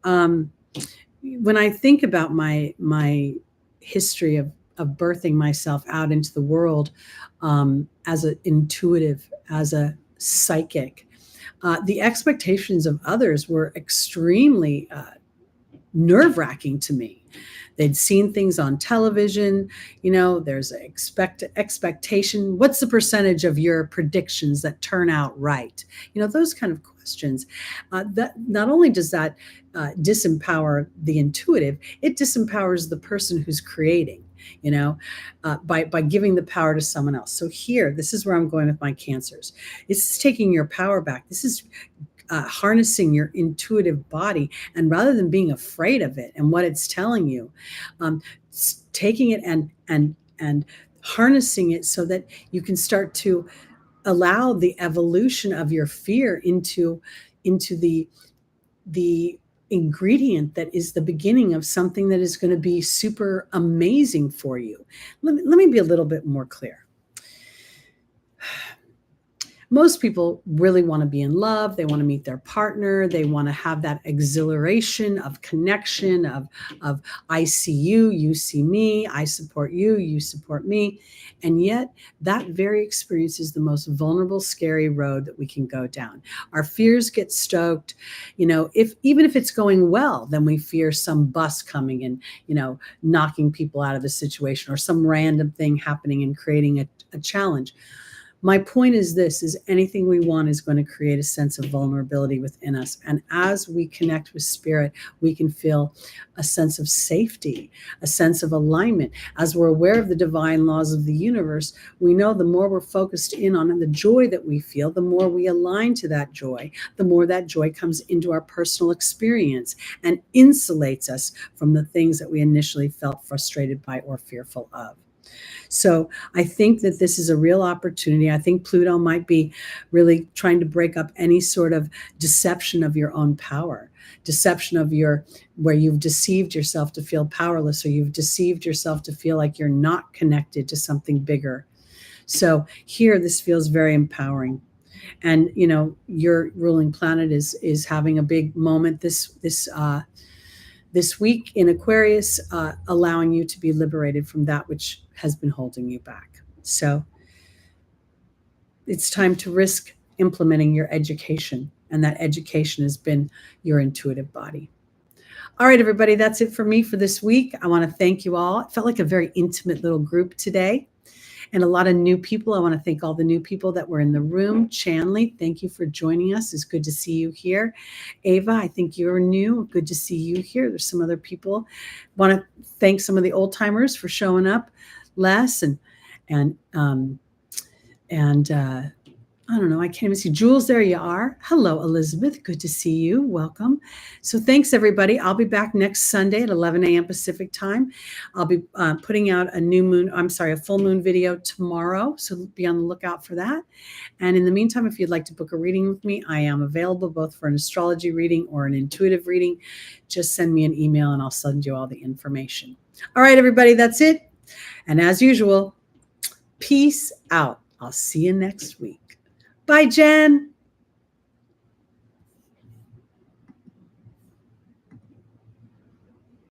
When I think about my history of birthing myself out into the world, as an intuitive, as a psychic, the expectations of others were extremely nerve-wracking to me. They'd seen things on television, there's an expectation. What's the percentage of your predictions that turn out right? Those kind of questions. That not only does that disempower the intuitive, it disempowers the person who's creating, by giving the power to someone else. So here, this is where I'm going with my Cancers. It's taking your power back. This is harnessing your intuitive body, and rather than being afraid of it and what it's telling you, taking it and harnessing it so that you can start to allow the evolution of your fear into the ingredient that is the beginning of something that is going to be super amazing for you. Let me be a little bit more clear. Most people really want to be in love. They want to meet their partner. They want to have that exhilaration of connection, of I see you, you see me, I support you, you support me. And yet that very experience is the most vulnerable, scary road that we can go down. Our fears get stoked. Even if it's going well, then we fear some bus coming and, knocking people out of the situation, or some random thing happening and creating a challenge. My point is this, is anything we want is going to create a sense of vulnerability within us. And as we connect with Spirit, we can feel a sense of safety, a sense of alignment. As we're aware of the divine laws of the universe, we know the more we're focused in on the joy that we feel, the more we align to that joy, the more that joy comes into our personal experience and insulates us from the things that we initially felt frustrated by or fearful of. So I think that this is a real opportunity. I think Pluto might be really trying to break up any sort of deception of your own power, deception of where you've deceived yourself to feel powerless, or you've deceived yourself to feel like you're not connected to something bigger. So here, this feels very empowering. And, your ruling planet is having a big moment this week in Aquarius, allowing you to be liberated from that which has been holding you back. So it's time to risk implementing your education, and that education has been your intuitive body. All right, everybody, that's it for me for this week. I want to thank you all. It felt like a very intimate little group today and a lot of new people. I want to thank all the new people that were in the room. Chanley, thank you for joining us. It's good to see you here. Ava, I think you're new. Good to see you here. There's some other people. Want to thank some of the old timers for showing up. Les and I don't know. I can't even see. Jules, there you are. Hello, Elizabeth. Good to see you. Welcome. So thanks, everybody. I'll be back next Sunday at 11 a.m. Pacific time. I'll be putting out a full moon video tomorrow. So be on the lookout for that. And in the meantime, if you'd like to book a reading with me, I am available both for an astrology reading or an intuitive reading. Just send me an email and I'll send you all the information. All right, everybody, that's it. And as usual, peace out. I'll see you next week. Bye, Jen.